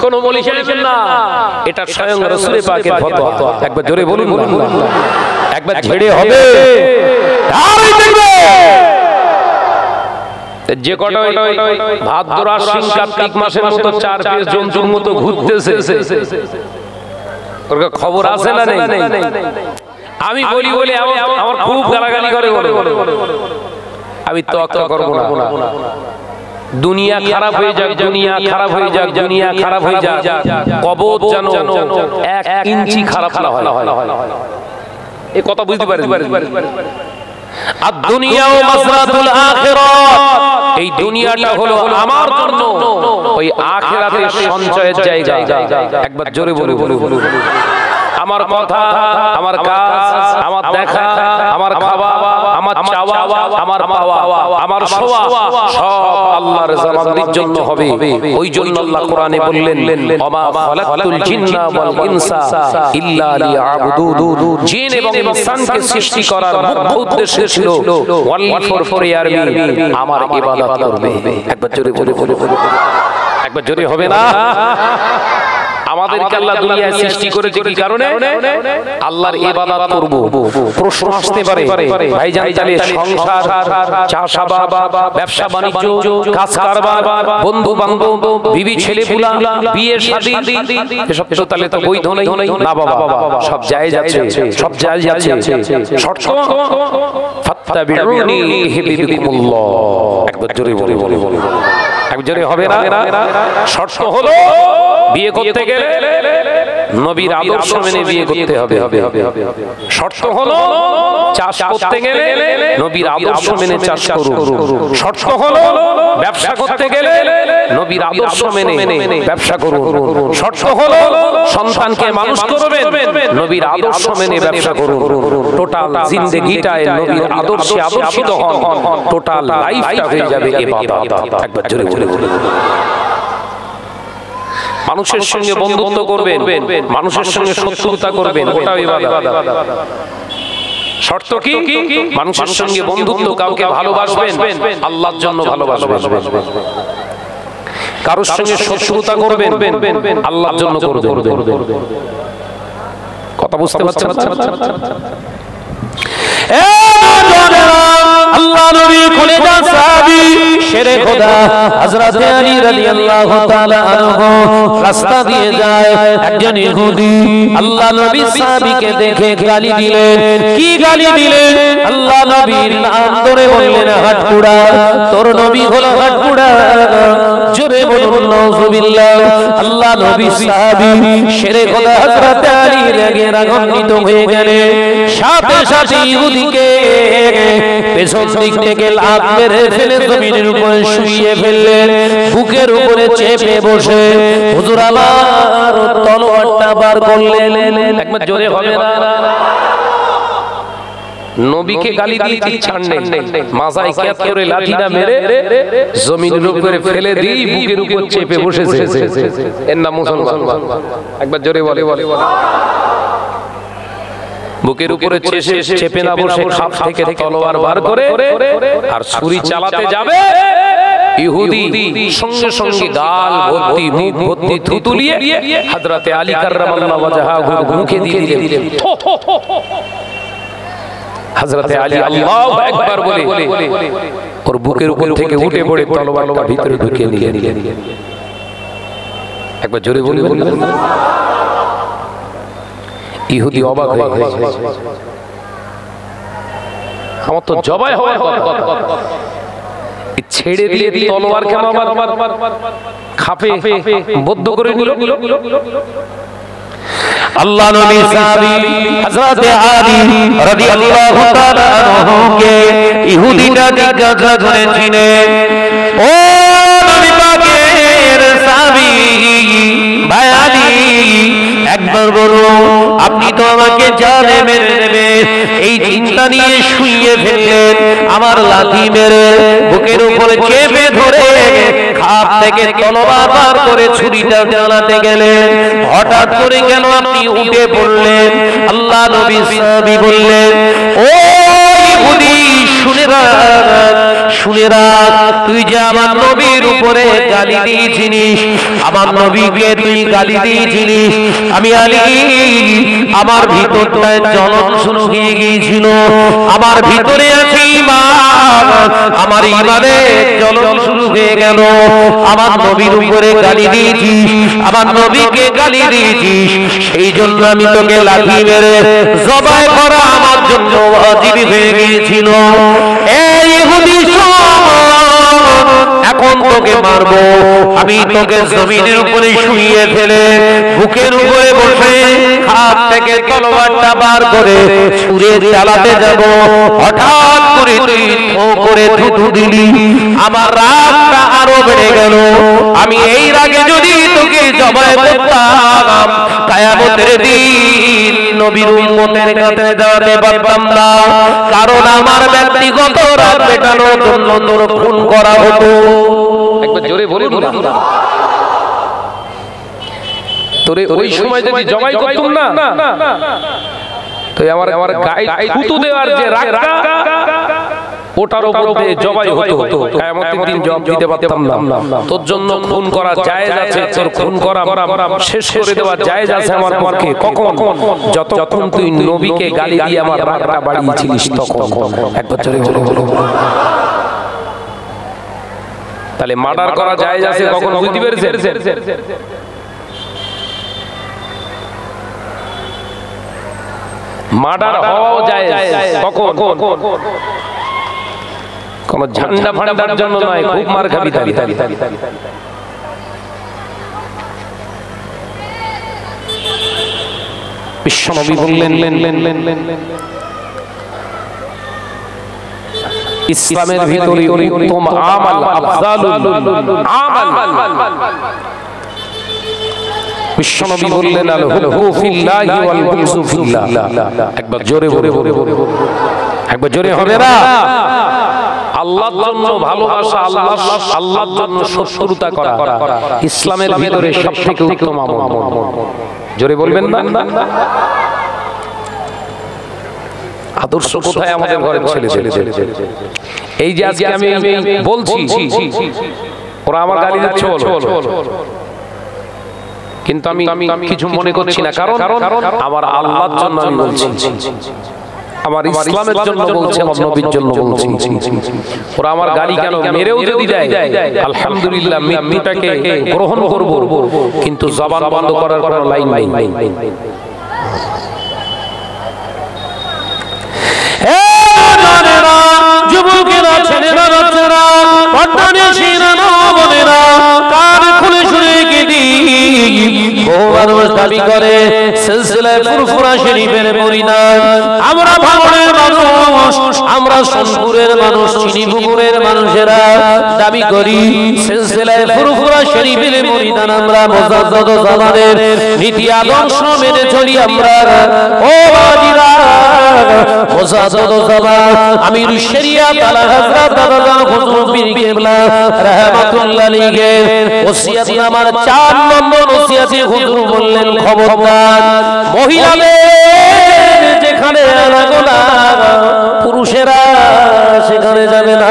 Speaker 1: কোন মৌলবি সাহেবের না, এটা স্বয়ং রাসূল পাকের ফতোয়া। একবার জোরে বলুন, একবার ছেড়ে হবে আর দেখবে যে কটা ভাদ্র আশ্বিন কার্তিক মাসের মতো 4 পেশ জন্তুর মতো ঘুরতেছে, ওর খবর আছে না নেই? আমি বলি বলে আমার খুব গালাগালি করে, আমি তোয়াক্কা করব না। দুনিয়া খারাপ হয়ে যাক, দুনিয়া খারাপ হয়ে যাক, দুনিয়া খারাপ হয়ে যাক, কবর যেন 1 ইঞ্চি খারাপ না হয়। এই কথা বুঝতে পারেন? আর দুনিয়া ও মাসরাতুল আখিরাত, এই দুনিয়াটা হলো আমার জন্য ওই আখিরাতের সঞ্চয়ের জায়গা। একবার জোরে বলুন। আমার কথা, আমার কাজ, আমার দেখা, আমার খাওয়া, আমার চাওয়া, আমার পাওয়া, আমার শোয়া সব আল্লাহর জামাতের জন্য হবে। ওই জন্য আল্লাহ কোরআনে বললেন, ওমা খালাকতুল জিন্না ওয়াল ইনসা ইল্লা লিয়াবুদুন। জিন এবং ইনসানকে সৃষ্টি করার মুখ্য উদ্দেশ্য ছিল ওয়াল ফর ইয়ারমি, আমার ইবাদত করবে। একবার জোরে বলুন, একবার জোরে হবে না? আমাদেরকে আল্লাহ দুনিয়ায় সৃষ্টি করেছে কি কারণে? আল্লাহর ইবাদত করব। প্রশ্ন আসতে পারে, ভাইজান তাহলে সংসার, চাষাবাদ, ব্যবসা বাণিজ্য, কাজ কারবার, বন্ধু বান্ধব, বিবি ছেলেপুলা, বিয়ে শাদী, এসব তো তাহলে তো বৈধ নয় না বাবা, সব জায়েজ আছে, সব জায়েজ আছে। শর্ত ফাত্তাবিউনি ইহবিবকুমুল্লাহ। একবার জোরে বলুন, একবার জোরে হবে না? শর্ত হলো বিয়ে করতে গেলে নবীর আদর্শ মেনে বিয়ে করতে হবে। শর্ত হলো চাষ করতে গেলে নবীর আদর্শ মেনে চাষ করুন। শর্ত হলো ব্যবসা করতে গেলে নবীর আদর্শ মেনে ব্যবসা করুন। শর্ত হলো সন্তানকে মানুষ করবেন নবীর আদর্শ মেনে ব্যবসা করুন। টোটাল জিন্দেগিটায় নবীর আদর্শে আদর্শিত হন, টোটাল লাইফটা হয়ে যাবে ইবাদত। একবার জোরে বলুন। মানুষের সঙ্গে বন্ধুত্ব করবেন, মানুষের সঙ্গে শত্রুতা করবেন, ওটাও ইবাদত। শর্ত কি? মানুষের সঙ্গে বন্ধুত্ব, কাউকে ভালোবাসবেন আল্লাহর জন্য ভালোবাসবেন। কারোর সঙ্গে শত্রুতা করবেন আল্লাহর জন্য করবেন। কথা বুঝতে পারছেন?
Speaker 2: আল্লাহ নবী কলেজা সাহাবী শেরে খোদা হযরত আলী রাদিয়াল্লাহু তাআলা আনহু রাস্তা দিয়ে যায়, একজন ইহুদি আল্লাহ নবী সাহাবীকে দেখে গালি দিলেন। কি গালি দিলেন? আল্লাহ নবীর নাম ধরে বললেন হাটকুড়া, তোর নবী হলো হাটকুড়া। জোরে বলুন নাউযুবিল্লাহ। আল্লাহ নবী সাহাবী শেরে খোদা হযরত আলী রেগে রাগান্বিত হয়ে গেলেন, সাথে সাথে ইহুদিকে পেছন দিক থেকে লাত মেরে ফেলে জমিনের উপরে শুইয়ে ফেললেন, বুকের উপরে চেপে বসে হুজুর আমার তলোয়ারটা বার করলেন। একবার জোরে হবে না?
Speaker 1: নবীকে গালি দিতে ছাড় নেই, মাথায় কিয়াত করে লাঠিটা মেরে জমিনের উপরে ফেলে দিয়ে বুকের উপর চেপে বসেছে। এর নাম মুসলমান। একবার জোরে বলে। বুকের উপরে চেপে না বসে খাপ থেকে তলোয়ার বার করে আর ছুরি চালাতে যাবে, ইহুদি সঙ্গে সঙ্গে গাল ভর্তি মুখ ভর্তি থুতুলিয়ে হযরতে আলী কাররামাল্লাহু ওয়াজহাহু মুখে দিয়ে দিলেন। হযরতে আলী আল্লাহু আকবার বলে ওর বুকের উপর থেকে উঠে পড়ে তলোয়ারটা ভিতরে ঢুকিয়ে নিলেন। একবার জোরে বলে বললেন। ইহুদি অবাক হয়ে গেছে, আমার তো জবাই হওয়ার কথা, ছেড়ে দিয়ে তলোয়ার কেন আবার খাপে বদ্ধ করে নিল?
Speaker 2: আল্লাহ নবী সাহাবী হযরত আলী রাদিয়াল্লাহু তাআলা আনহুকে ইহুদিরা জিজ্ঞাসা করেছিলেন, ও নবী পাকের সাহাবী ভাই আলী, একবার বলুন আপনি তো আমাকে জানে মেরে নেবে, এই চিন্তা নিয়ে শুইয়ে ফেললেন, আমার লাঠি মেরে বুকের উপরে চেপে ধরে খাপ থেকে তলোয়ার বার করে ছুরিটা চালাতে গেলেন, হঠাৎ করে কেন আপনি উঠে পড়লেন? আল্লাহ নবী সাহাবী বললেন, ও ইহুদি শুনে রাখ, তুই যে আমার নবীর উপরে গালি দিয়েছিলিস, আমার নবীকে তুই গালি দিয়েছিলিস, আমি আলী আমার ভিতরটায় জ্বলন শুরু হয়ে গিয়েছিল, আমার ভিতরে আছে ঈমান, আমার ঈমানে জ্বলন শুরু হয়ে গেল, আমার নবীর উপরে গালি দিয়েছিস, আমার নবীকে গালি দিয়েছিস, সেই জন্য আমি তোকে লাঠি মেরে জবাই করা আমার জন্য ওয়াজিব হয়ে গিয়েছিল। এই ইহুদি এখন তোকে মারবো, আমি তোকে জমিনের উপরে শুইয়ে ফেলে বুকের উপরে বসে হাত থেকে তলোয়ারটা বার করে ছুঁড়ে চালাতে যাব, হঠাৎ করে তুই থো করে থুতু দিলি, আমার রাগটা আরো বেড়ে গেল, আমি এই রাগে যদি তোকে জবাই করতাম কিয়ামতের দিন নবীর উম্মতের কাছে দাঁড়াতে পারতাম না, কারণ আমার ব্যক্তিগত রাগ মেটানোর জন্য তোর খুন করা হতো।
Speaker 1: একবার জোরে বলে বলুন, তোরে ওই সময় যদি জবাই করতাম না তো আমার গায়ে থুতু দেওয়ার যে রাগটা ওটার উপরে জবাই হতো, কিয়ামতের দিন জবাব দিতে পারতাম না। তোর জন্য খুন করা জায়েজ আছে, তোর খুন করা শেষ করে দেওয়া জায়েজ আছে আমার পক্ষে। কখন? যতক্ষণ তুই নবীকে গালি দিয়ে আমার রাগটা বাড়িয়েছিলিস তখন। একবার জোরে বলো। তাহলে মার্ডার করা জায়েজ আছে কখন বুঝতে পেরেছেন? মার্ডার হওয়াও জায়েজ কখন? কোন ঝান্ডা ফান্ডার জন্য নয়, খুব মার খাবি তালি। বিশ্বনবী বললেন ইসলামের ভিতরে উত্তম আমাল আফজালুল আমাল, বিশ্বনবী বললেন আল হুবু ফিল্লাহি ওয়াল বুগযু ফিল্লাহ। একবার জোরে বলে, একবার জোরে হবে না? আল্লাহর জন্য ভালোবাসা, আল্লাহর জন্য শত্রুতা করা ইসলামের ভিতরে সবথেকে উত্তম আমল। জোরে বলবেন না? আদর্শ কোথায় আমাদের ঘরের ছেলে? এই যে আজকে আমি বলছি, ওরা আমার গালি দিচ্ছে বলো, কিন্তু আমি কিছু মনে করছি না, কারণ আমার আল্লাহর জন্য আমি বলছি, আমার ইসলামের জন্য বলছি, আমার নবীর জন্য বলছি। ওরা আমার গালি কেন মেরেও যদি দেয় আলহামদুলিল্লাহ, মৃত্যুটাকে গ্রহণ করব, কিন্তু জবান বন্ধ করার কোনো লাইন নাই।
Speaker 2: যুবকেরা, ছেলেরা, বাচ্চারা, পর্দানিশীরা, নবনেরা, কান খুলে শুনে গেদি মানুষ দাবি করে সিলসিলায়ে ফুরফুরা শরীফের পরিণাম। আমরা ভাঙড়ের মানুষ, আমরা সোনপুরের মানুষ, চিনিপুকুরের মানুষেরা দাবি করি সিলসিলায়ে ফুরফুরা শরীফের পরিণাম আমরা মুজাদ্দিদ জামানের নীতি আদর্শ মেনে চলি। আমরা ও বাজিরা মুজাদ্দিদ জামান আমির শরিয়াত আলা হযরত দাদাজান হুজুর পীর কেবলা রাহমাতুল্লাহ আলাইহি ওসিয়ত নামার 4 নম্বর ওসিয়তে হুজুর বললেন, খবরদার মহিলাদের যেখানে আনাগোনা পুরুষেরা সেখানে যাবে না।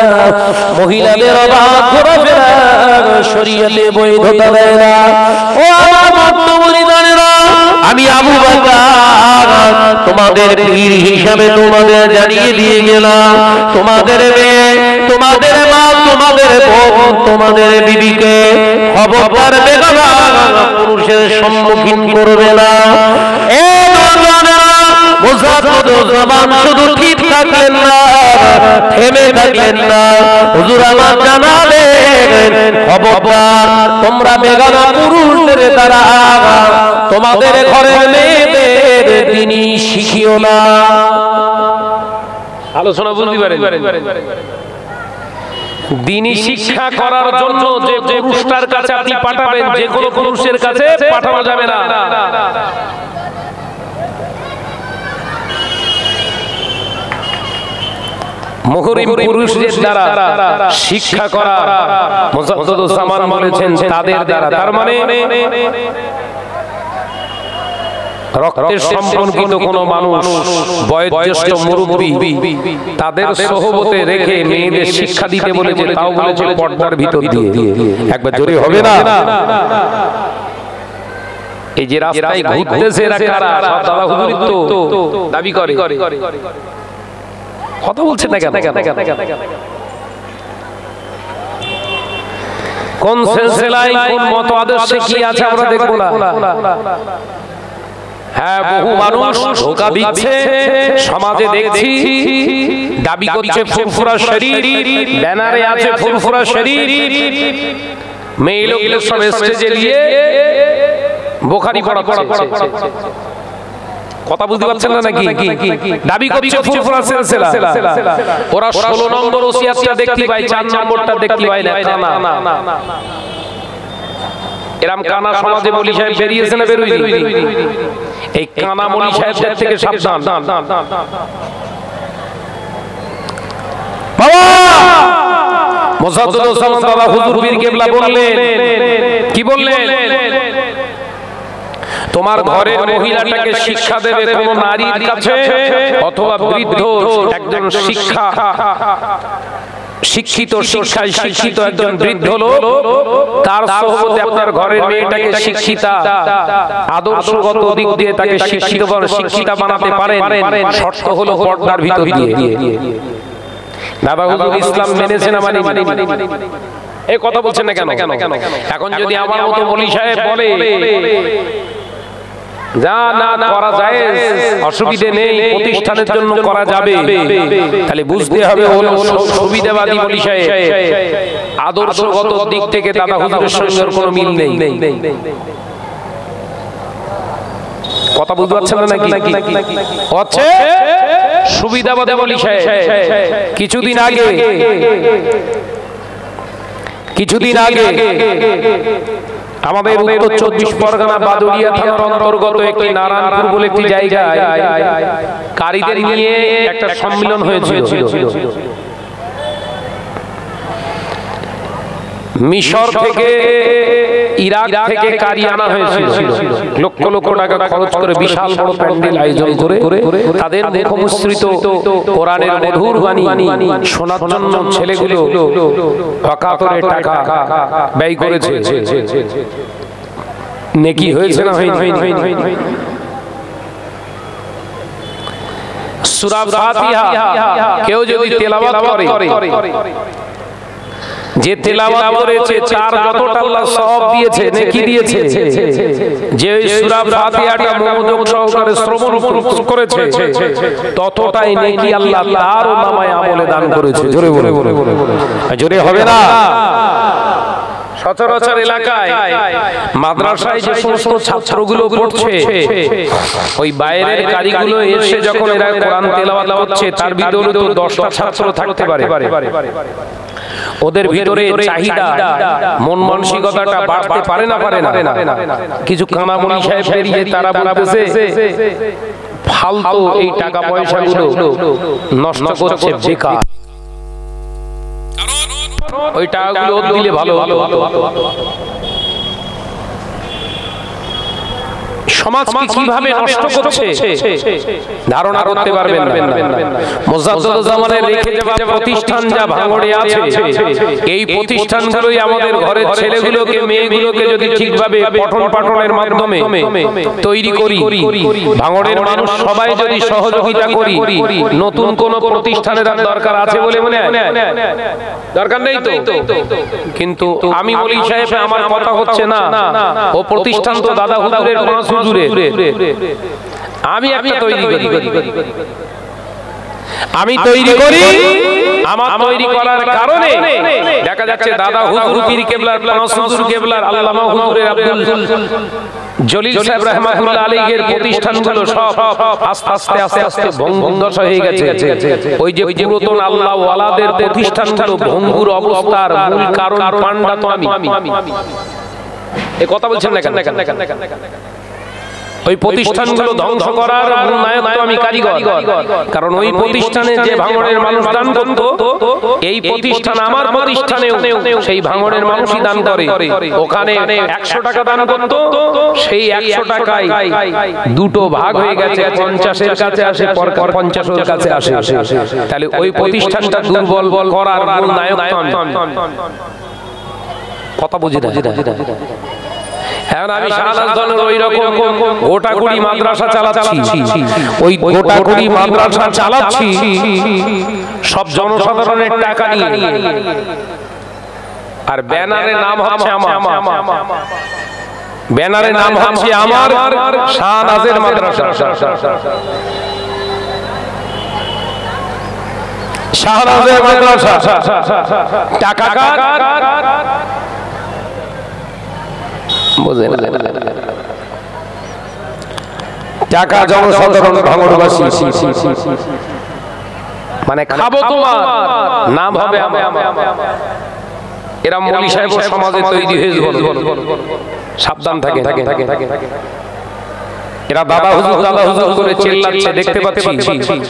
Speaker 2: মহিলাদের অবাধ ঘোরাফেরা শরীয়তে বৈধতা দেয় না। ও আমার বর্তমানীরা, আমি আবু বকর তোমাদের পীর হিসাবে তোমাদের জানিয়ে দিয়ে গেলাম, তোমাদের মেয়ে, তোমাদের মা, তোমাদের বোন, তোমাদের বিবিকে খবরদার বেগানা পুরুষের সম্মুখীন করবে না। এ মুজাদ্দিদ জামান শুধু ঠিক থাকলেন না, থেমে থাকলেন না, হুজুর আমার জানালেন, খবরদার তোমরা বেগানা পুরুষদের দ্বারা তোমাদের ঘরের মেয়েদের তিনি শিখিও না।
Speaker 1: আলোচনা বুঝতে পারেন? দ্বীনি শিক্ষা করার জন্য যে পুরুষটার কাছে আপনি পাঠাবেন, যে কোনো পুরুষের কাছে পাঠানো যাবে না। মুহরিম পুরুষদের দ্বারা শিক্ষা করা মুজাদ্দিদ জামান বলেছেন তাদের দ্বারা, তার মানে রক্তের সম্পর্কিত কোন মানুষ, বয়োজ্যেষ্ঠ মুরব্বী, তাদের সোহবতে রেখে মেয়েদের শিক্ষা দিতে বলেছে, তাও বলেছে পর্দার ভিতর দিয়ে। একবার জোরে হবে না? এই যে রাস্তায় ঘুরতেছে এরা কারা? সব দাদা হুজুরই তো দাবি করে। কথা বলছেন না কেন? কোন সিলসিলায় কোন মত আদর্শে কি আছে আমরা দেখব না? হ্যাঁ, বহু মানুষ ধোঁকা দিচ্ছে, সমাজে দেখছি দাবি করছে ফুরফুরা শরীর, ব্যানারে আছে ফুরফুরা শরীর, মেয়ে লোকগুলো সব স্টেজে নিয়ে বুখারী পড়া করছে। কথা বুঝতে পারছেন না নাকি? দাবি করছে ফুরফুরা সিলসিলা। ওরা 16 নম্বর ওসিয়াতটা দেখতে পাই, 4 নম্বরটা দেখতে পাই না। এরকম কানা সমাজে মৌলী সাহেব বেরিয়েছে না বেরোয়নি? এই কানা মৌলী সাহেবদের থেকে সাবধান। বাবা মুজাদ্দিদ জামান বাবা হুজুর পীর কেবলা বললেন, কি বললেন? তোমার ঘরের মহিলাটাকে শিক্ষা দেবে কোন নারীর কাছে, অথবা বৃদ্ধ একজন শিক্ষিত শিক্ষায় শিক্ষিত একজন বৃদ্ধ লোক, তার সোহবতে আপনার ঘরের মেয়েটাকে শিক্ষিতা, আদর্শগত দিক দিয়ে তাকে শিক্ষিতা বানাতে পারেন। শর্ত হলো পর্দার ভিতর দিয়ে। দাদা হুজুর ইসলাম মেনেছে না মানি? এই কথা বলছেন না কেন? এখন যদি আমার মতো মৌলী সাহেব বলে যা না করা যায়, অসুবিধে নেই, প্রতিষ্ঠানের জন্য করা যাবে, তাহলে বুঝতে হবে হলো সুবিধাবাদী মৌলী সাহেব, আদর্শগত দিক থেকে দাদা হুজুরের সঙ্গে কোনো মিল নেই। কথা বুঝতে পারছেন না নাকি? হচ্ছে সুবিধাবাদী মৌলী সাহেব। কিছুদিন আগে আমাদের উত্তর 24 পরগনা বাদুড়িয়া থানার অন্তর্গত একটি নারায়ণপুর বলে একটি জায়গায় কারীদের নিয়ে একটা সম্মেলন হয়েছিল। মিশর থেকে, ইরাক থেকে কারি আনা হয়েছিল। লক্ষ লক্ষ টাকা খরচ করে বিশাল বড় প্যান্ডেল আয়োজন করে তাদের মুখমুসৃত কোরআনের মধুর বাণী শোনার জন্য ছেলেগুলো অকাতরে টাকা ব্যয় করেছে। নেকি হয়েছে না হয়নি? সূরা ফাতিহা কেউ যদি তেলাওয়াত করে, যে তেলাওয়াত করেছে তার যতটা আল্লাহ সওয়াব দিয়েছে, নেকি দিয়েছে, যে সূরা ফাতিহাটা মনোযোগ সহকারে শ্রবণ করেছে ততটাই নেকি আল্লাহ তার নামায় আমলে দান করেছে। জোরে বলে, জোরে হবে না? সচরাচর এলাকায় মাদ্রাসায় যে সমস্ত ছাত্রগুলো পড়ছে, ওই বাইরের কারিগুলো এসে যখন এরা কোরআন তেলাওয়াত করছে তার ভিতরে তো 10টা ছাত্র থাকতে পারে। ওদের ভিতরে চাহিদা, মন মানসিকতাটা বাড়তে পারে না? কিছু কানামণি সাহেব বেরিয়ে তারা বলতেছে ফালতু এই টাকা পয়সাগুলো নষ্ট করছে বেকার, ওই টাকাগুলো দিলে ভালো ভালো। সমাজকে কিভাবে নষ্ট করছে ধারণা করতে পারবেন না। মুজাদ্দিদুজ্জামানের রেখে যাওয়া প্রতিষ্ঠান যা ভাঙড়ে আছে, এই প্রতিষ্ঠানগুলোই আমাদের ঘরের ছেলেগুলোকে, মেয়েগুলোকে যদি ঠিকভাবে পঠন পাঠনের মাধ্যমে তৈরি করি, ভাঙড়ের মানুষ সবাই যদি সহযোগিতা করি, নতুন কোন প্রতিষ্ঠানের দরকার আছে বলে মনে হয়? দরকার নেই তো। কিন্তু আমি বলি সাহেব, আমার কথা হচ্ছে না, ও প্রতিষ্ঠান তো দাদা হুজুরের পাঁচ হুজুরের, আমি একটা তৈরি করি, আমি তৈরি করি। আমার তৈরি করার কারণে দেখা যাচ্ছে দাদা হুজুর পীর কেবলার, পাঁচ হুজুর কেবলার, আল্লামা হুজুরের আব্দুল জলিল সাহেব রাহমাতুল্লাহ আলাইহির প্রতিষ্ঠানগুলো সব আস্তে আস্তে ভঙ্গুরদশা হয়ে গেছে। ওই যে পুরাতন আল্লাহ ওয়ালাদের প্রতিষ্ঠানগুলো ভঙ্গুর অবস্থার মূল কারণ পান্ডা তো আমি। এই কথা বলছেন না কেন? ওই প্রতিষ্ঠানগুলো ধ্বংস করার নায়ক তো আমি, কারিগর। কারণ ওই প্রতিষ্ঠানে যে ভাঙড়ের মানুষ দান করত, এই প্রতিষ্ঠান আমার প্রতিষ্ঠানেও সেই ভাঙড়ের মানুষই দান করে। ওখানে 100 টাকা দান করত, সেই 100 টাকায় দুটো ভাগ হয়ে গেছে, 50-এর কাছে আসে, 50-এর কাছে আসে। তাহলে ওই প্রতিষ্ঠানটা দুর্বল করার নায়ক তো আমি। কথা বুঝি না? এখন আমি শাহনাজগঞ্জের ওই রকম গোটাকুড়ি মাদ্রাসা চালাচ্ছি, ওই গোটাকুড়ি মাদ্রাসা চালাচ্ছি সব জনসাধারণের টাকা নিয়ে, আর ব্যানারের নাম হচ্ছে আমার, ব্যানারের নাম হচ্ছে আমার শাহনাজের মাদ্রাসা। শাহনাজের মাদ্রাসা টাকা কার? টাকা জনসাধারণ ভাঙড়বাসী, মানে খাবো তোমার, নাম হবে এরা মৌলী সাহেব সমাজে তৈরি হয়ে যাবে। সাবধান থাকে। এরা দাদা হুজুর করে চিল্লাচ্ছে, দেখতে পাচ্ছি।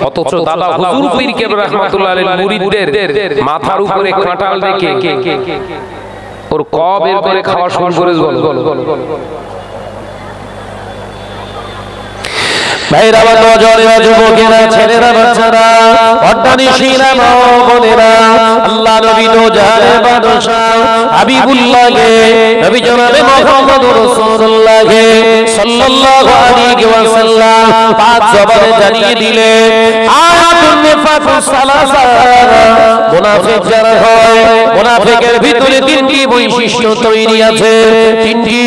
Speaker 1: অথচ দাদা হুজুর পীর কেবলা রাহমাতুল্লাহ আলাইহির মুরিদদের মাথার উপরে কাঁঠাল রেখে ওর কব বের করে খাওয়া শুরু করে
Speaker 2: ভাইরা, নজরেরা, যুবকেরা, ছেলেরা, বাচ্চারা, অট্টানিশীরা, মা-বোনেরা, আল্লাহ নবী তো জানে বাদশাহ হাবিবুল্লাহকে, নবী জনাবে মুহাম্মদুর রাসূলুল্লাহকে সাল্লাল্লাহু আলাইহি ওয়াসাল্লাম পাঁচ জবানে জানিয়ে দিলেন, আয়াতুন নিফাকুস সালাসা। মুনাফিক যারা হয়, মুনাফিকের ভিতরে তিনটি বৈশিষ্ট্য তৈরি আছে, তিনটি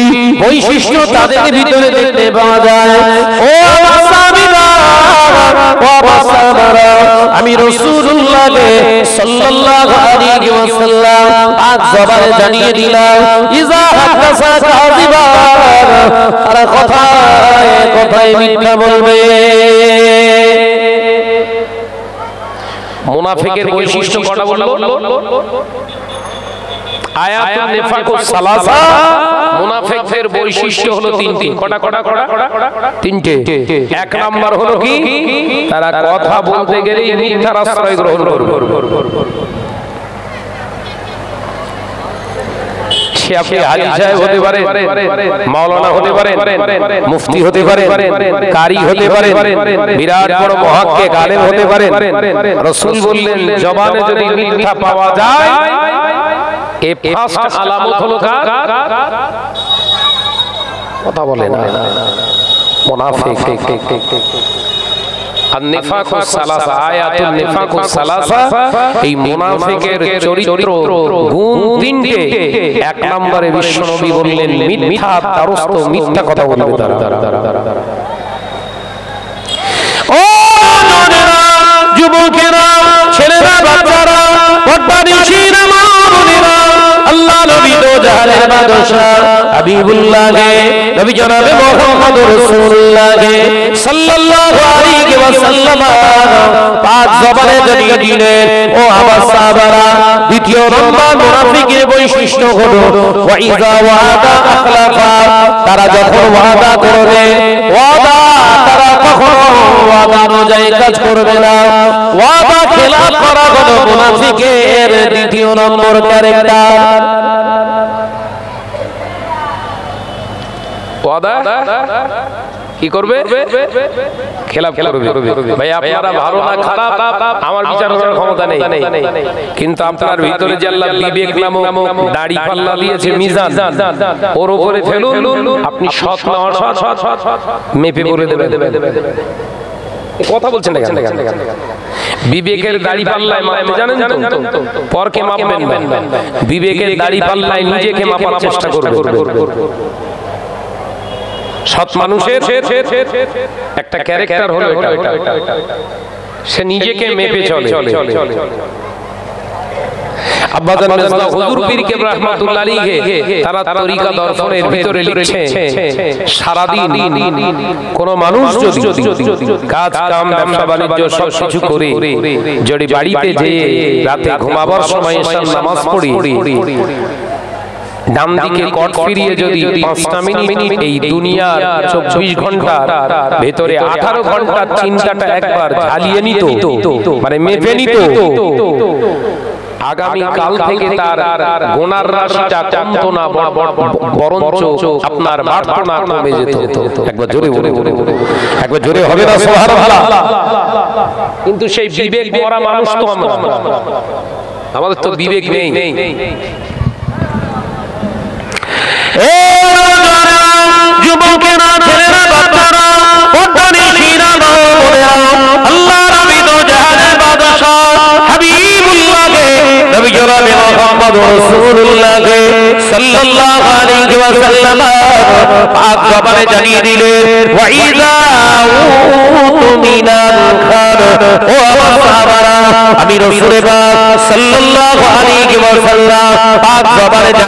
Speaker 2: বৈশিষ্ট্য তাদের ভিতরে দেখতে পাওয়া যায়। ও আমি রাসূলুল্লাহ সাল্লাল্লাহু আলাইহি ওয়াসাল্লাম পাঁচ জবানে জানিয়ে দিলাম, ইজা হাদাসা কাযিবা, তারা কথায় মিথ্যা বলবে।
Speaker 1: মুনাফিকের বৈশিষ্ট্য কটা বললো? আয়াতুন নিফাকুস সালাসা, মুনাফিকদের বৈশিষ্ট্য হলো তিনটি। কটা? তিনটে। এক নাম্বার হলো কি? তারা কথা বলতে গেলে মিথ্যার আশ্রয় গ্রহণ করবে। সে আপনি হাজী সাহেব হতে পারে, মাওলানা হতে পারে, মুফতি হতে পারে, কারি হতে পারে, বিরাট বড় মুহাক্কিক আলেম হতে পারে। রাসূল বললেন, জবানে যদি মিথ্যা পাওয়া যায়, এই ফার্স্ট আলামত হলো কার? কথা বলে না, মুনাফিক। আন-নিফাকুস সালাসা, আয়াতুন নিফাকুস সালাসা, এই মুনাফিকের চরিত্র গুণ তিনটে। এক নম্বরে বিশ্বনবী বললেন মিথ্যা দারস্ত, মিথ্যা কথা বলবে তারা।
Speaker 2: ও নরেরা, যুবকেরা, ছেলেরা, বাচ্চারা, পর্দানিশীরা, মা বোনেরা, আল্লাহ নবী তো জাহানের বাদশাহ হাবিবুল্লাহকে, নবী জনাবে মুহাম্মদ রাসূলুল্লাহকে সাল্লাল্লাহু আলাইহি ওয়াসাল্লাম পাঁচ জবানে জানিয়ে দিলেন, ও আমার সাহাবারা, দ্বিতীয় নম্বর মুনাফিকের বৈশিষ্ট্য হলো ওয়া ইযা ওয়াদা আখলাফা, তারা যখন ওয়াদা করবে, ওয়াদা তারা কখনো ওয়াদা অনুযায়ী কাজ করবে না। ওয়াদা খেলাফ করা হলো মুনাফিকের দ্বিতীয় নম্বর ক্যারেক্টার।
Speaker 1: ওয়াদা কি করবে? খেলাফ করবে। ভাই আপনারা ভালো না খারাপ আমার বিচার করার ক্ষমতা নেই, কিন্তু আপনার ভিতরে যে আল্লাহ বিবেক নামক দাড়ি পাল্লা দিয়েছে মিজান, ওর উপরে ফেলুন, আপনি সৎ না অসৎ মেপে বলে দেবেন। কথা বলছেন না কেন? বিবেকের দাড়ি পাল্লায় মাপতে জানেন তো? পরকে মাপবেন না, বিবেকের দাড়ি পাল্লায় নিজেকে মাপার চেষ্টা করবেন। সৎ মানুষের একটা ক্যারেক্টার হলো এটা, সে নিজেকে মেপে চলে। আব্বাজান মির্জা হুজুর পীর কেবলা রাহমাতুল্লাহ আলাইহি তারা তরিকা দর্শনের ভিতরে লিখছে, সারা দিন কোন মানুষ যদি কাজ কাম ব্যবসা বাণিজ্য সব কিছু করে যদি বাড়িতে যেয়ে রাতে ঘুমাবার সময় এশার নামাজ পড়ি, ডান দিকে কট ফিরিয়ে যদি 5টা মিনিট এই দুনিয়ার 24 ঘন্টার ভেতরে 18 ঘন্টার চিন্তাটা একবার ঝালিয়ে নিত, মানে মেপে নিত, আগামী কাল থেকে তার গুনার রাশিটা কমতো না, বরঞ্চ আপনার বাড়তো না, কমে যেত। একবার জোরে বলে, একবার জোরে হবে না সুবহানাল্লাহ। কিন্তু সেই বিবেক মরা মানুষ তো আমরা, আমাদের তো বিবেক নেই। যুবকেরা, ছেলেরা, বাচ্চারা, পর্দানিশীরা, মা বোনেরা, আল্লাহ নবী তো জাহানের বাদশাহ হাবিবুল্লাহকে, নবী জনাবে মুহাম্মদ রাসূলুল্লাহকে সাল্লাল্লাহু আলাইহি ওয়াসাল্লাম পাক জবানে জানিয়ে দিলেন, ওয়া ইযা উতুমিনাল খার, ও আমার সাহাবারা, আমি রাসূল পাক সাল্লাল্লাহু আলাইহি ওয়াসাল্লাম পাক জবানে